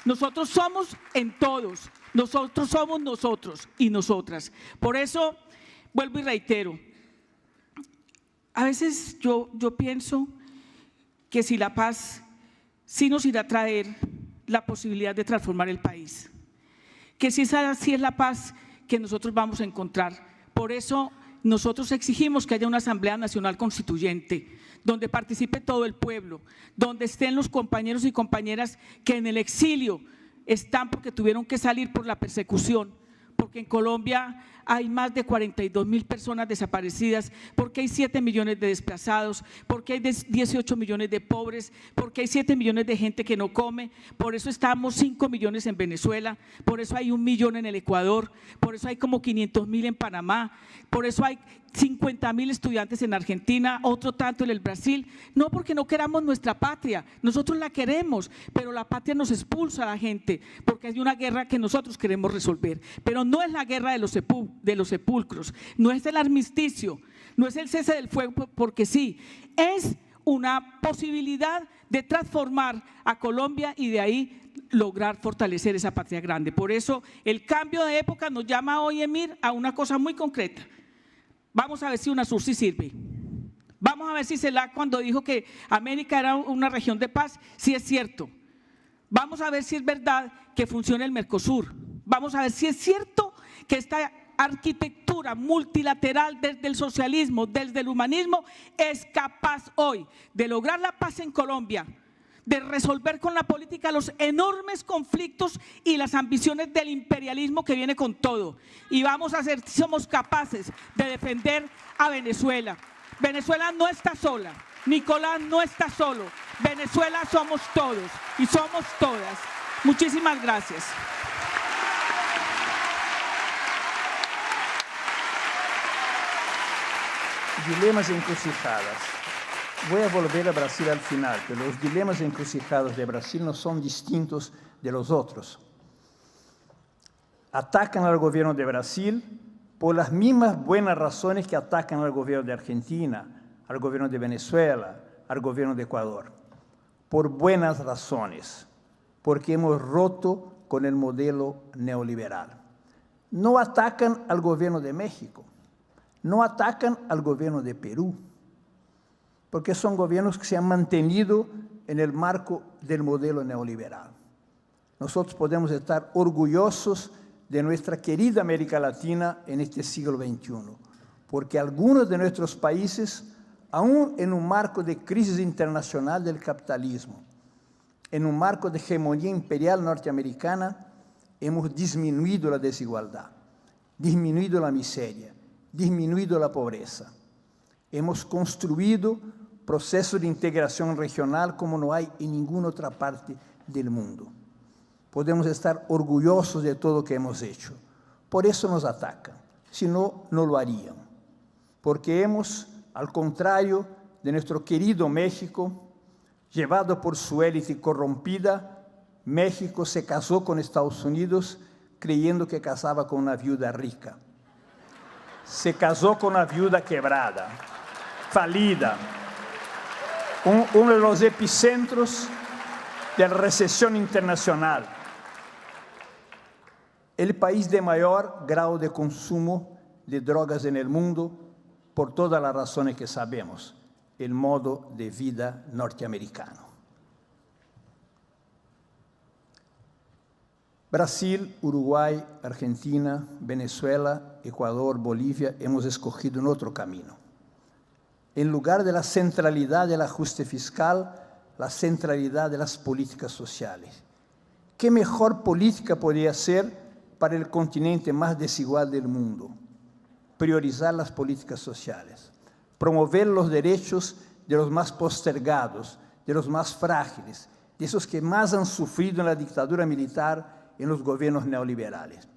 nosotros somos en todos, nosotros somos nosotros y nosotras. Por eso, vuelvo y reitero, a veces yo pienso que si la paz sí nos irá a traer la posibilidad de transformar el país, que si esa sí es la paz que nosotros vamos a encontrar. Por eso nosotros exigimos que haya una Asamblea Nacional Constituyente, donde participe todo el pueblo, donde estén los compañeros y compañeras que en el exilio están porque tuvieron que salir por la persecución, porque en Colombia hay más de 42.000 personas desaparecidas, porque hay 7 millones de desplazados, porque hay 18 millones de pobres, porque hay 7 millones de gente que no come. Por eso estamos 5 millones en Venezuela, por eso hay 1 millón en el Ecuador, por eso hay como 500.000 en Panamá, por eso hay 50.000 estudiantes en Argentina, otro tanto en el Brasil. No porque no queramos nuestra patria, nosotros la queremos, pero la patria nos expulsa a la gente, porque hay una guerra que nosotros queremos resolver. Pero no es la guerra de los sepulcros, no es el armisticio, no es el cese del fuego porque sí, es una posibilidad de transformar a Colombia y de ahí lograr fortalecer esa patria grande. Por eso el cambio de época nos llama hoy, Emir, a una cosa muy concreta. Vamos a ver si UNASUR sí sirve. Vamos a ver si CELAC, cuando dijo que América era una región de paz, sí es cierto. Vamos a ver si es verdad que funciona el Mercosur. Vamos a ver si es cierto que esta arquitectura multilateral desde el socialismo, desde el humanismo, es capaz hoy de lograr la paz en Colombia, de resolver con la política los enormes conflictos y las ambiciones del imperialismo que viene con todo. Y vamos a ver si somos capaces de defender a Venezuela. Venezuela no está sola, Nicolás no está solo, Venezuela somos todos y somos todas. Muchísimas gracias. Dilemas e encrucijadas. Voy a volver a Brasil al final, pero los dilemas e encrucijadas de Brasil no son distintos de los otros. Atacan al gobierno de Brasil por las mismas buenas razones que atacan al gobierno de Argentina, al gobierno de Venezuela, al gobierno de Ecuador. Por buenas razones, porque hemos roto con el modelo neoliberal. No atacan al gobierno de México, no atacan al gobierno de Perú, porque son gobiernos que se han mantenido en el marco del modelo neoliberal. Nosotros podemos estar orgullosos de nuestra querida América Latina en este siglo XXI, porque algunos de nuestros países, aún en un marco de crisis internacional del capitalismo, en un marco de hegemonía imperial norteamericana, hemos disminuido la desigualdad, disminuido la miseria, disminuido la pobreza. Hemos construido procesos de integración regional como no hay en ninguna otra parte del mundo. Podemos estar orgullosos de todo lo que hemos hecho. Por eso nos atacan. Si no, no lo harían. Porque hemos, al contrario de nuestro querido México, llevado por su élite corrompida, México se casó con Estados Unidos creyendo que casaba con una viuda rica. Se casó con una viuda quebrada, falida, uno de los epicentros de la recesión internacional. El país de mayor grado de consumo de drogas en el mundo, por todas las razones que sabemos, el modo de vida norteamericano. Brasil, Uruguay, Argentina, Venezuela, Ecuador, Bolivia, hemos escogido un otro camino. En lugar de la centralidad del ajuste fiscal, la centralidad de las políticas sociales. ¿Qué mejor política podría ser para el continente más desigual del mundo? Priorizar las políticas sociales, promover los derechos de los más postergados, de los más frágiles, de esos que más han sufrido en la dictadura militar, en los gobiernos neoliberales.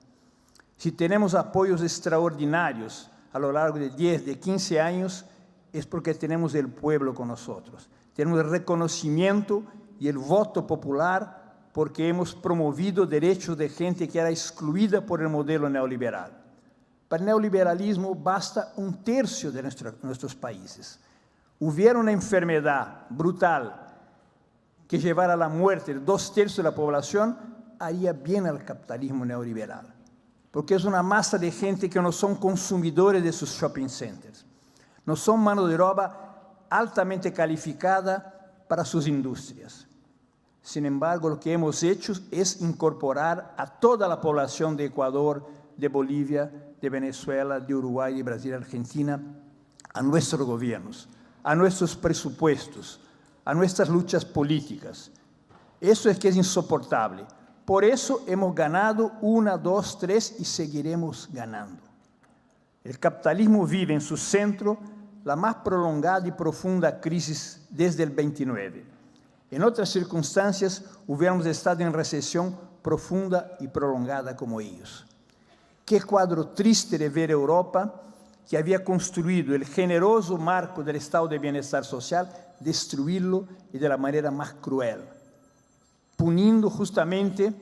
Si tenemos apoyos extraordinarios a lo largo de 10, de 15 años, es porque tenemos el pueblo con nosotros. Tenemos el reconocimiento y el voto popular porque hemos promovido derechos de gente que era excluida por el modelo neoliberal. Para el neoliberalismo basta 1/3 de nuestros países. Hubiera una enfermedad brutal que llevara a la muerte de 2/3 de la población, haría bien al capitalismo neoliberal, porque es una masa de gente que no son consumidores de sus shopping centers, no son mano de obra altamente calificada para sus industrias. Sin embargo, lo que hemos hecho es incorporar a toda la población de Ecuador, de Bolivia, de Venezuela, de Uruguay, de Brasil, de Argentina, a nuestros gobiernos, a nuestros presupuestos, a nuestras luchas políticas. Eso es que es insoportable. Por eso hemos ganado 1, 2, 3 y seguiremos ganando. El capitalismo vive en su centro la más prolongada y profunda crisis desde el 29. En otras circunstancias hubiéramos estado en recesión profunda y prolongada como ellos. Qué cuadro triste de ver Europa, que había construido el generoso marco del estado de bienestar social, destruirlo y de la manera más cruel, puniendo justamente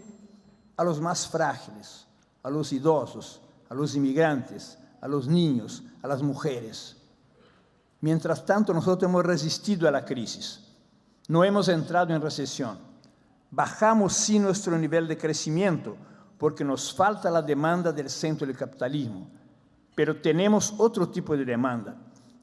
a los más frágiles, a los idosos, a los inmigrantes, a los niños, a las mujeres. Mientras tanto, nosotros hemos resistido a la crisis, no hemos entrado en recesión. Bajamos sí nuestro nivel de crecimiento porque nos falta la demanda del centro del capitalismo, pero tenemos otro tipo de demanda.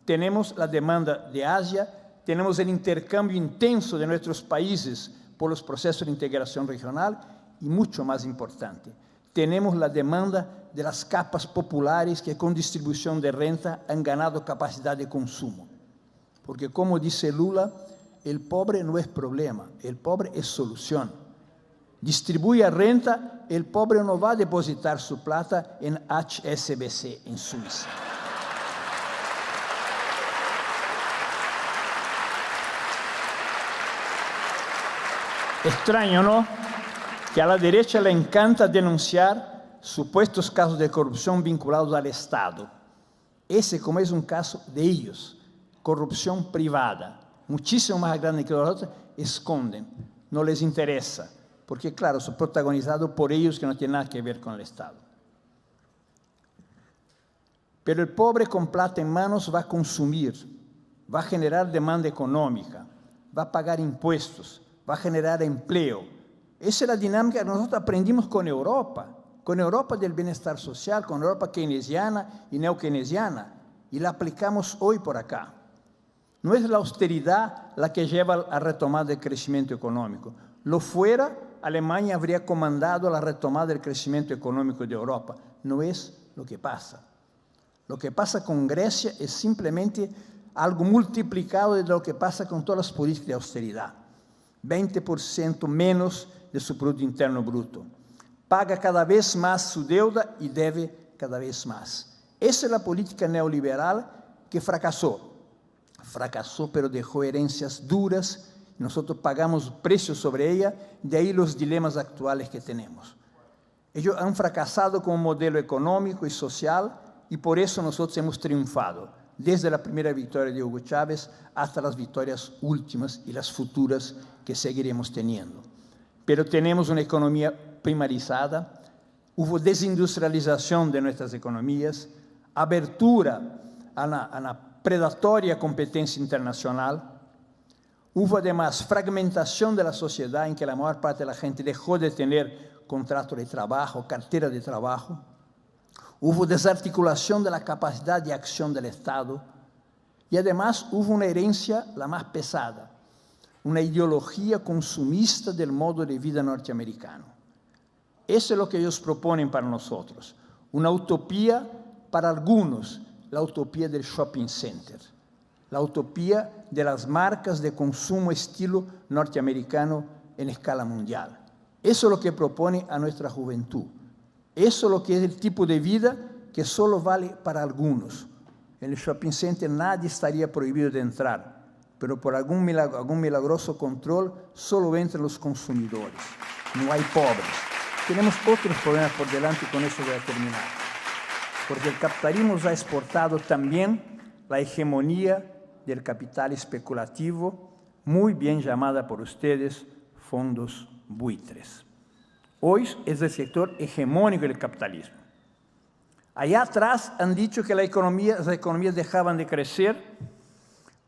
Tenemos la demanda de Asia, tenemos el intercambio intenso de nuestros países por los procesos de integración regional y mucho más importante, tenemos la demanda de las capas populares que con distribución de renta han ganado capacidad de consumo. Porque como dice Lula, el pobre no es problema, el pobre es solución. Distribuye renta, el pobre no va a depositar su plata en HSBC en Suiza. Extraño, ¿no? Que a la derecha le encanta denunciar supuestos casos de corrupción vinculados al Estado. Ese, como es un caso de ellos, corrupción privada, muchísimo más grande que los otros, esconden, no les interesa, porque claro, son protagonizados por ellos que no tienen nada que ver con el Estado. Pero el pobre con plata en manos va a consumir, va a generar demanda económica, va a pagar impuestos, va a generar empleo. Esa es la dinámica que nosotros aprendimos con Europa del bienestar social, con Europa keynesiana y neokeynesiana, y la aplicamos hoy por acá. No es la austeridad la que lleva a la retomada del crecimiento económico. Lo fuera, Alemania habría comandado la retomada del crecimiento económico de Europa. No es lo que pasa. Lo que pasa con Grecia es simplemente algo multiplicado de lo que pasa con todas las políticas de austeridad. 20% menos de su Producto Interno Bruto. Paga cada vez más su deuda y debe cada vez más. Esa es la política neoliberal que fracasó. Fracasó, pero dejó herencias duras. Nosotros pagamos precios sobre ella, de ahí los dilemas actuales que tenemos. Ellos han fracasado como modelo económico y social y por eso nosotros hemos triunfado, desde la primera victoria de Hugo Chávez hasta las victorias últimas y las futuras que seguiremos teniendo. Pero tenemos una economía primarizada, hubo desindustrialización de nuestras economías, abertura a la predatoria competencia internacional. Hubo además fragmentación de la sociedad en que la mayor parte de la gente dejó de tener contrato de trabajo, cartera de trabajo. Hubo desarticulación de la capacidad de acción del Estado. Y además hubo una herencia la más pesada, una ideología consumista del modo de vida norteamericano. Eso es lo que ellos proponen para nosotros. Una utopía para algunos, la utopía del shopping center. La utopía de las marcas de consumo estilo norteamericano en escala mundial. Eso es lo que propone a nuestra juventud. Eso es lo que es el tipo de vida que solo vale para algunos. En el shopping center nadie estaría prohibido de entrar, pero por algún milagroso control solo entran los consumidores. No hay pobres. Tenemos otros problemas por delante y con eso voy a terminar. Porque el capitalismo ha exportado también la hegemonía del capital especulativo, muy bien llamada por ustedes fondos buitres. Hoy es el sector hegemónico del capitalismo. Allá atrás han dicho que las economías dejaban de crecer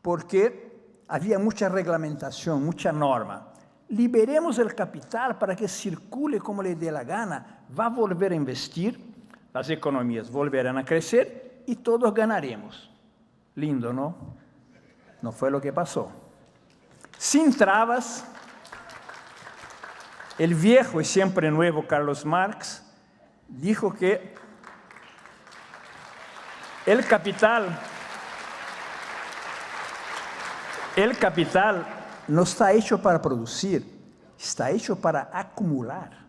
porque había mucha reglamentación, mucha norma. Liberemos el capital para que circule como le dé la gana. Va a volver a investir, las economías volverán a crecer y todos ganaremos. Lindo, ¿no? No fue lo que pasó. Sin trabas, el viejo y siempre nuevo Carlos Marx dijo que el capital no está hecho para producir, está hecho para acumular.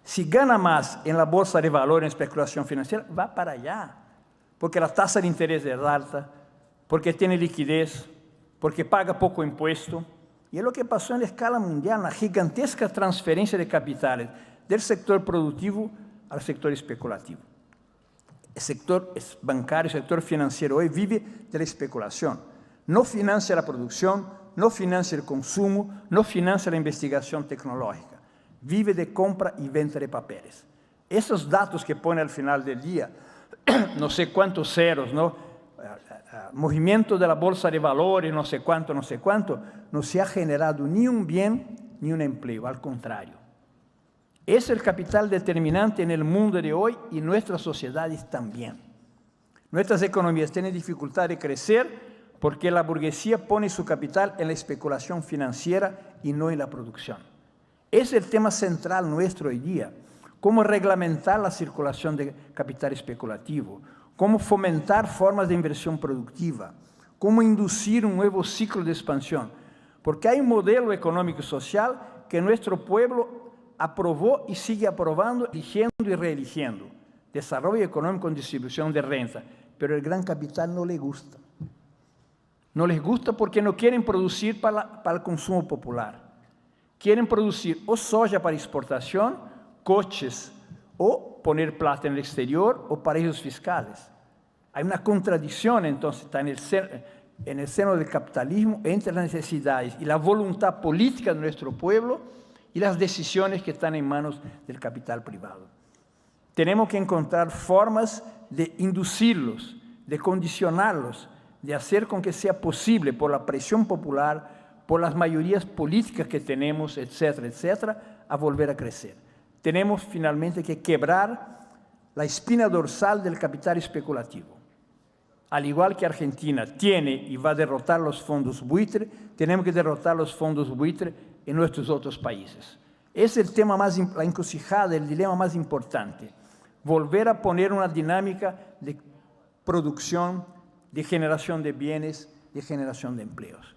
Si gana más en la bolsa de valor en especulación financiera, va para allá, porque la tasa de interés es alta, porque tiene liquidez, porque paga poco impuesto. Y es lo que pasó en la escala mundial, una gigantesca transferencia de capitales del sector productivo al sector especulativo. El sector bancario, el sector financiero hoy vive de la especulación. No financia la producción, no financia el consumo, no financia la investigación tecnológica. Vive de compra y venta de papeles. Esos datos que pone al final del día, no sé cuántos ceros, ¿no? Movimiento de la bolsa de valores, no sé cuánto, no se ha generado ni un bien ni un empleo, al contrario. Es el capital determinante en el mundo de hoy y nuestras sociedades también. Nuestras economías tienen dificultad de crecer porque la burguesía pone su capital en la especulación financiera y no en la producción. Es el tema central nuestro hoy día. Cómo reglamentar la circulación de capital especulativo, cómo fomentar formas de inversión productiva, cómo inducir un nuevo ciclo de expansión. Porque hay un modelo económico y social que nuestro pueblo aprobó y sigue aprobando, eligiendo y reeligiendo. Desarrollo económico con distribución de renta. Pero el gran capital no le gusta. No les gusta porque no quieren producir para el consumo popular. Quieren producir o soja para exportación, coches, o poner plata en el exterior o paraísos fiscales. Hay una contradicción entonces está en el seno del capitalismo entre las necesidades y la voluntad política de nuestro pueblo y las decisiones que están en manos del capital privado. Tenemos que encontrar formas de inducirlos, de condicionarlos, de hacer con que sea posible por la presión popular, por las mayorías políticas que tenemos, etcétera, etcétera, a volver a crecer. Tenemos finalmente que quebrar la espina dorsal del capital especulativo. al igual que Argentina tiene y va a derrotar los fondos buitre, tenemos que derrotar los fondos buitre en nuestros otros países. Es el tema más, la encrucijada, el dilema más importante. Volver a poner una dinámica de producción, de generación de bienes, de generación de empleos.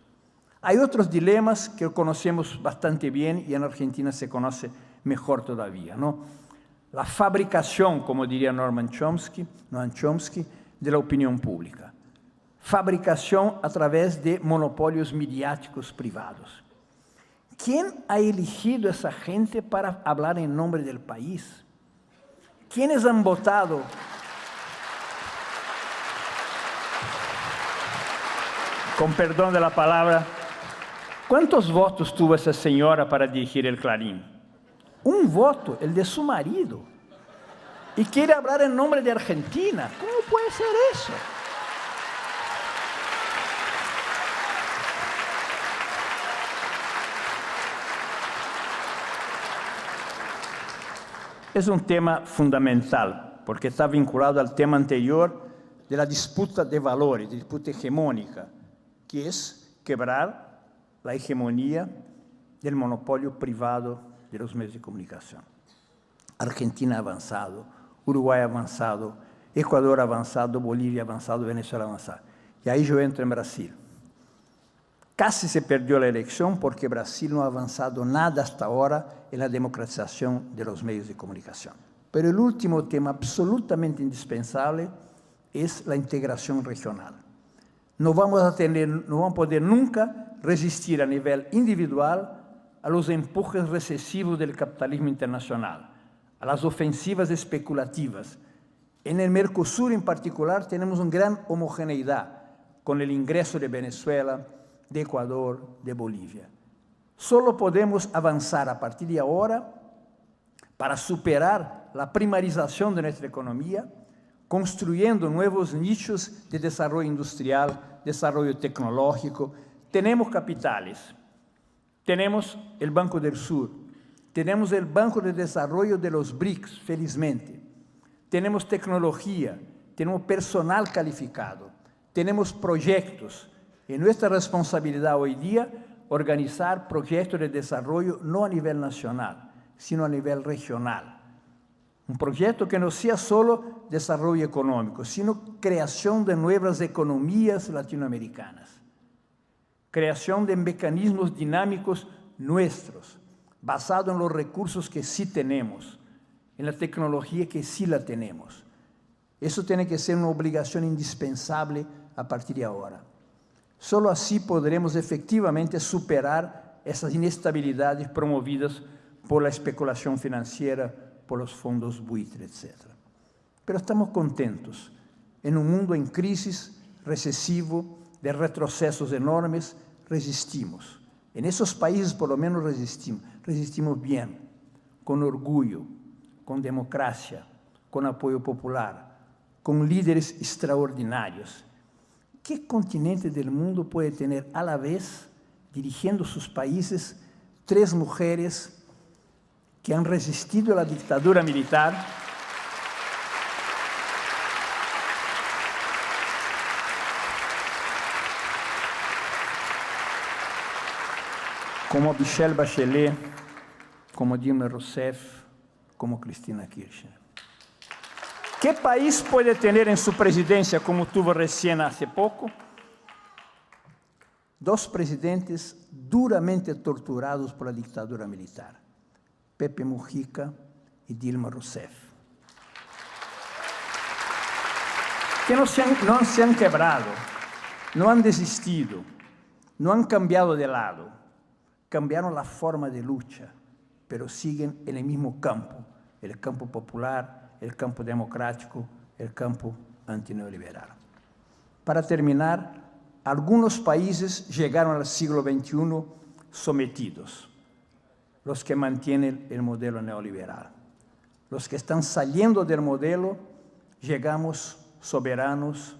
Hay otros dilemas que conocemos bastante bien y en Argentina se conoce mejor todavía, ¿no? La fabricación, como diría Noam Chomsky, de la opinión pública. Fabricación a través de monopolios mediáticos privados. ¿Quién ha elegido a esa gente para hablar en nombre del país? ¿Quiénes han votado? Con perdón de la palabra, ¿cuántos votos tuvo esa señora para dirigir el Clarín? Un voto, el de su marido. Y quiere hablar en nombre de Argentina. ¿Cómo puede ser eso? Es un tema fundamental, porque está vinculado al tema anterior de la disputa de valores, de disputa hegemónica, que es quebrar la hegemonía del monopolio privado de los medios de comunicación. Argentina ha avanzado, Uruguay ha avanzado, Ecuador ha avanzado, Bolivia ha avanzado, Venezuela ha avanzado. Y ahí yo entro en Brasil. Casi se perdió la elección porque Brasil no ha avanzado nada hasta ahora en la democratización de los medios de comunicación. Pero el último tema absolutamente indispensable es la integración regional. No vamos a poder nunca resistir a nivel individual a los empujes recesivos del capitalismo internacional, a las ofensivas especulativas. En el Mercosur en particular tenemos una gran homogeneidad con el ingreso de Venezuela, de Ecuador, de Bolivia. Solo podemos avanzar a partir de ahora para superar la primarización de nuestra economía, construyendo nuevos nichos de desarrollo industrial, desarrollo tecnológico. Tenemos capitales, tenemos el Banco del Sur, tenemos el Banco de Desarrollo de los BRICS, felizmente. Tenemos tecnología, tenemos personal calificado, tenemos proyectos. Y nuestra responsabilidad hoy día organizar proyectos de desarrollo no a nivel nacional, sino a nivel regional. Un proyecto que no sea solo desarrollo económico, sino creación de nuevas economías latinoamericanas. Creación de mecanismos dinámicos nuestros, basados en los recursos que sí tenemos, en la tecnología que sí la tenemos. Eso tiene que ser una obligación indispensable a partir de ahora. Solo así podremos efectivamente superar esas inestabilidades promovidas por la especulación financiera, por los fondos buitre, etc. Pero estamos contentos. En un mundo en crisis, recesivo, de retrocesos enormes, resistimos. En esos países por lo menos resistimos. Resistimos bien, con orgullo, con democracia, con apoyo popular, con líderes extraordinarios. ¿Qué continente del mundo puede tener a la vez, dirigiendo sus países, 3 mujeres que han resistido a la dictadura militar, como Michelle Bachelet, como Dilma Rousseff, como Cristina Kirchner? ¿Qué país puede tener en su presidencia, como tuvo recién hace poco, 2 presidentes duramente torturados por la dictadura militar? Pepe Mujica y Dilma Rousseff. Que no se han quebrado, no han desistido, no han cambiado de lado, cambiaron la forma de lucha, pero siguen en el mismo campo, el campo popular, el campo democrático, el campo antineoliberal. Para terminar, algunos países llegaron al siglo XXI sometidos, los que mantienen el modelo neoliberal. Los que están saliendo del modelo, llegamos soberanos,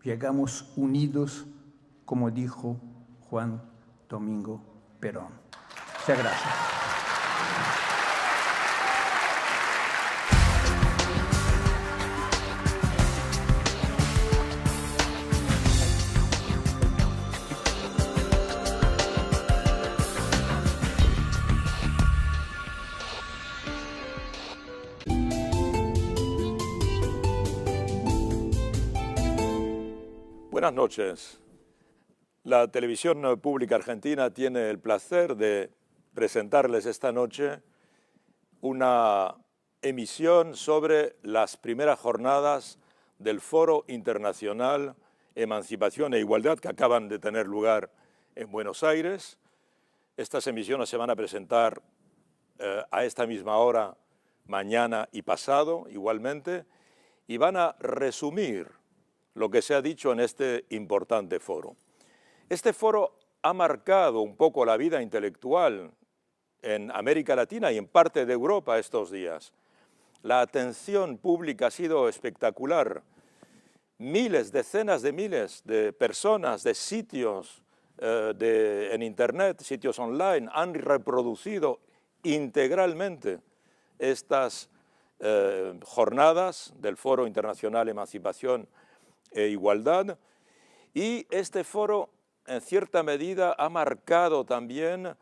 llegamos unidos, como dijo Juan Domingo Perón. Muchas gracias. Buenas noches. La televisión pública argentina tiene el placer de presentarles esta noche una emisión sobre las primeras jornadas del Foro Internacional Emancipación e Igualdad que acaban de tener lugar en Buenos Aires. Estas emisiones se van a presentar a esta misma hora, mañana y pasado igualmente, y van a resumir lo que se ha dicho en este importante foro. Este foro ha marcado un poco la vida intelectual en América Latina y en parte de Europa estos días. La atención pública ha sido espectacular. Miles, decenas de miles de personas, de sitios en Internet, sitios online, han reproducido integralmente estas jornadas del Foro Internacional Emancipación e Igualdad, y este foro en cierta medida ha marcado también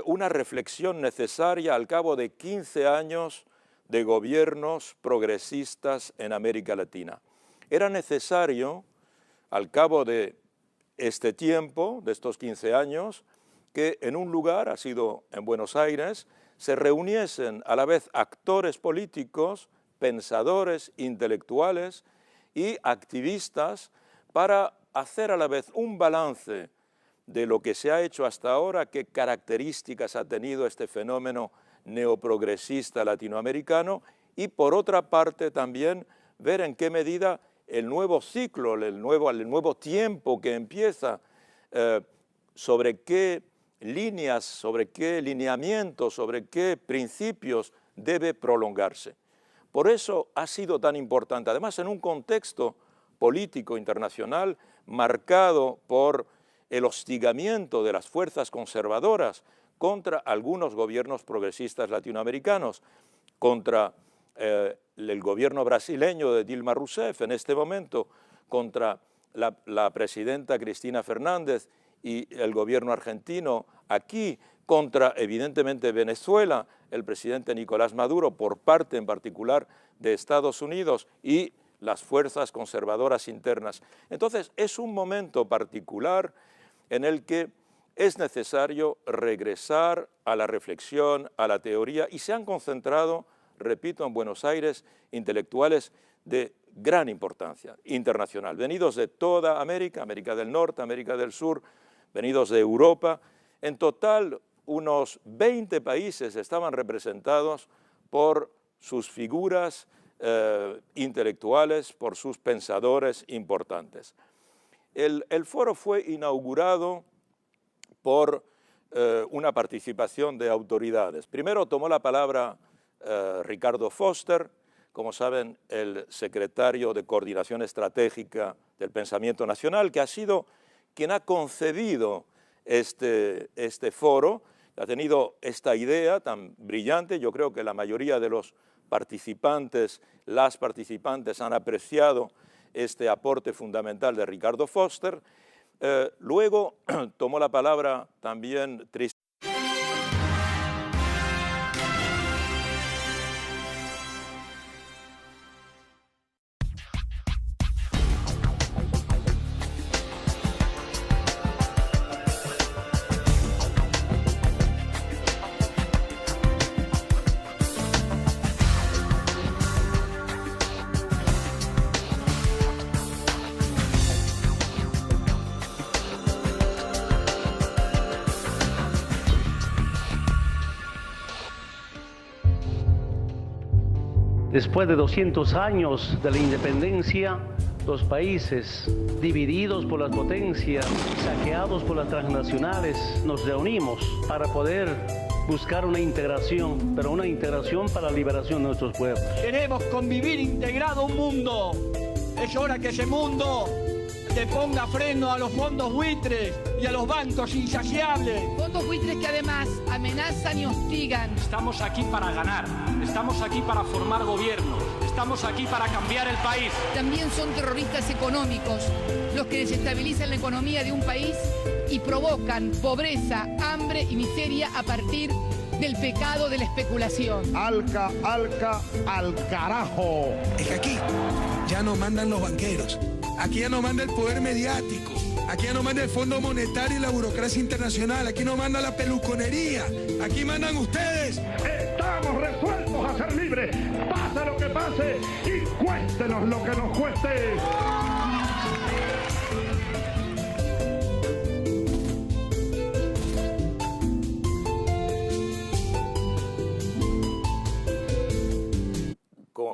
una reflexión necesaria al cabo de 15 años de gobiernos progresistas en América Latina. Era necesario, al cabo de este tiempo, de estos 15 años, que en un lugar, ha sido en Buenos Aires, se reuniesen a la vez actores políticos, pensadores, intelectuales y activistas para hacer a la vez un balance de lo que se ha hecho hasta ahora, qué características ha tenido este fenómeno neoprogresista latinoamericano, y por otra parte también ver en qué medida el nuevo ciclo, el nuevo tiempo que empieza, sobre qué líneas, sobre qué lineamientos, sobre qué principios debe prolongarse. Por eso ha sido tan importante, además en un contexto político internacional marcado por el hostigamiento de las fuerzas conservadoras contra algunos gobiernos progresistas latinoamericanos, contra el gobierno brasileño de Dilma Rousseff en este momento, contra la presidenta Cristina Fernández y el gobierno argentino aquí, contra evidentemente Venezuela, el presidente Nicolás Maduro, por parte en particular de Estados Unidos y las fuerzas conservadoras internas. Entonces es un momento particular en el que es necesario regresar a la reflexión, a la teoría, y se han concentrado, repito, en Buenos Aires intelectuales de gran importancia internacional, venidos de toda América, América del Norte, América del Sur, venidos de Europa. En total, unos 20 países estaban representados por sus figuras intelectuales, por sus pensadores importantes. El foro fue inaugurado por una participación de autoridades. Primero tomó la palabra Ricardo Foster, como saben, el secretario de Coordinación Estratégica del Pensamiento Nacional, que ha sido quien ha concebido este foro, ha tenido esta idea tan brillante. Yo creo que la mayoría de los participantes, las participantes han apreciado este aporte fundamental de Ricardo Foster. Luego tomó la palabra también Tristan. Después de 200 años de la independencia, los países divididos por las potencias, saqueados por las transnacionales, nos reunimos para poder buscar una integración, pero una integración para la liberación de nuestros pueblos. Queremos convivir integrado un mundo. Es hora que ese mundo le ponga freno a los fondos buitres y a los bancos insaciables. Fondos buitres que además amenazan y hostigan. Estamos aquí para ganar, estamos aquí para formar gobiernos, estamos aquí para cambiar el país. También son terroristas económicos los que desestabilizan la economía de un país y provocan pobreza, hambre y miseria a partir del pecado de la especulación. Al carajo. Es que aquí ya no mandan los banqueros. Aquí ya no manda el poder mediático. Aquí ya no manda el Fondo Monetario y la burocracia internacional. Aquí no manda la peluconería. Aquí mandan ustedes. Estamos resueltos a ser libres. Pase lo que pase y cuéstenos lo que nos cueste.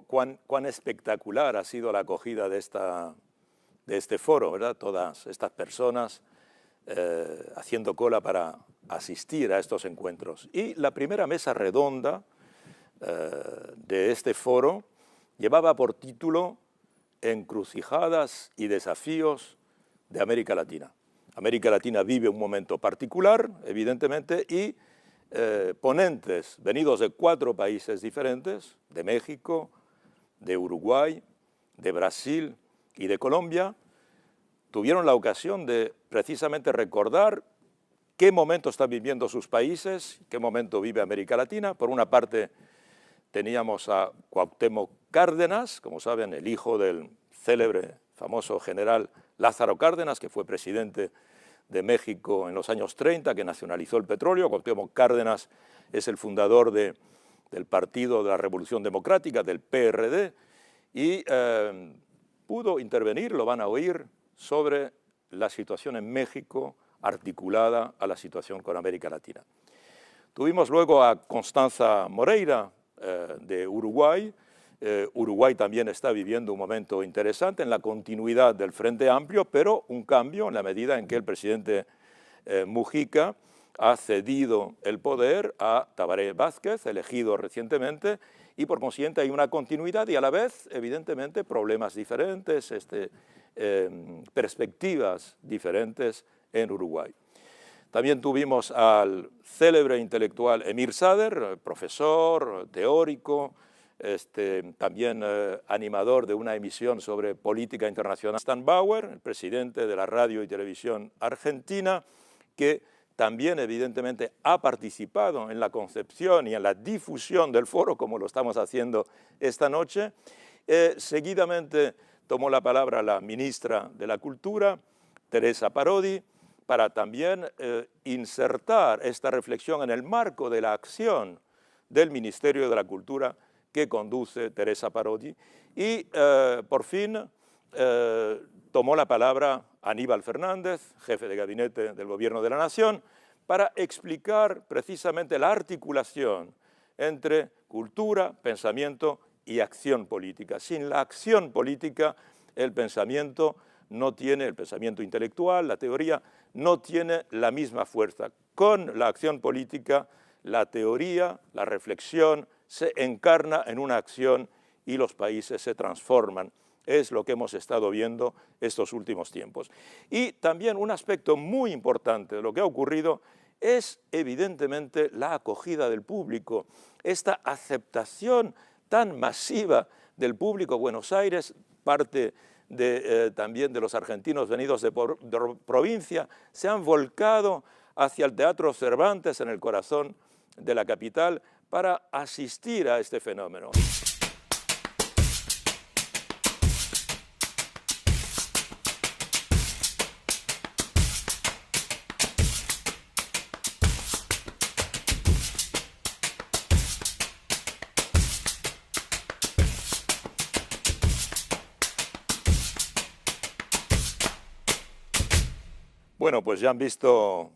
Cuán espectacular ha sido la acogida de este foro, ¿verdad? Todas estas personas haciendo cola para asistir a estos encuentros. Y la primera mesa redonda de este foro llevaba por título Encrucijadas y desafíos de América Latina. América Latina vive un momento particular, evidentemente, y ponentes venidos de 4 países diferentes, de México, de Uruguay, de Brasil y de Colombia, tuvieron la ocasión de precisamente recordar qué momento están viviendo sus países, qué momento vive América Latina. Por una parte teníamos a Cuauhtémoc Cárdenas, como saben, el hijo del célebre, famoso general Lázaro Cárdenas, que fue presidente de México en los años 30, que nacionalizó el petróleo. Cuauhtémoc Cárdenas es el fundador del Partido de la Revolución Democrática, del PRD, y pudo intervenir, lo van a oír, sobre la situación en México articulada a la situación con América Latina. Tuvimos luego a Constanza Moreira de Uruguay. Uruguay también está viviendo un momento interesante en la continuidad del Frente Amplio, pero un cambio en la medida en que el presidente Mujica ha cedido el poder a Tabaré Vázquez, elegido recientemente, y por consiguiente hay una continuidad y a la vez, evidentemente, problemas diferentes, perspectivas diferentes en Uruguay. También tuvimos al célebre intelectual Emir Sader, profesor, teórico, también animador de una emisión sobre política internacional. Stan Bauer, el presidente de la Radio y Televisión Argentina, que también evidentemente ha participado en la concepción y en la difusión del foro, como lo estamos haciendo esta noche. Seguidamente tomó la palabra la ministra de la Cultura, Teresa Parodi, para también insertar esta reflexión en el marco de la acción del Ministerio de la Cultura que conduce Teresa Parodi. Y por fin tomó la palabra Aníbal Fernández, jefe de gabinete del Gobierno de la Nación, para explicar precisamente la articulación entre cultura, pensamiento y acción política. Sin la acción política, el pensamiento no tiene, el pensamiento intelectual, la teoría, no tiene la misma fuerza. Con la acción política, la teoría, la reflexión, se encarna en una acción y los países se transforman. Es lo que hemos estado viendo estos últimos tiempos. Y también un aspecto muy importante de lo que ha ocurrido es evidentemente la acogida del público, esta aceptación tan masiva del público. Buenos Aires, parte también de los argentinos venidos de provincia, se han volcado hacia el Teatro Cervantes en el corazón de la capital para asistir a este fenómeno. Bueno, pues ya han visto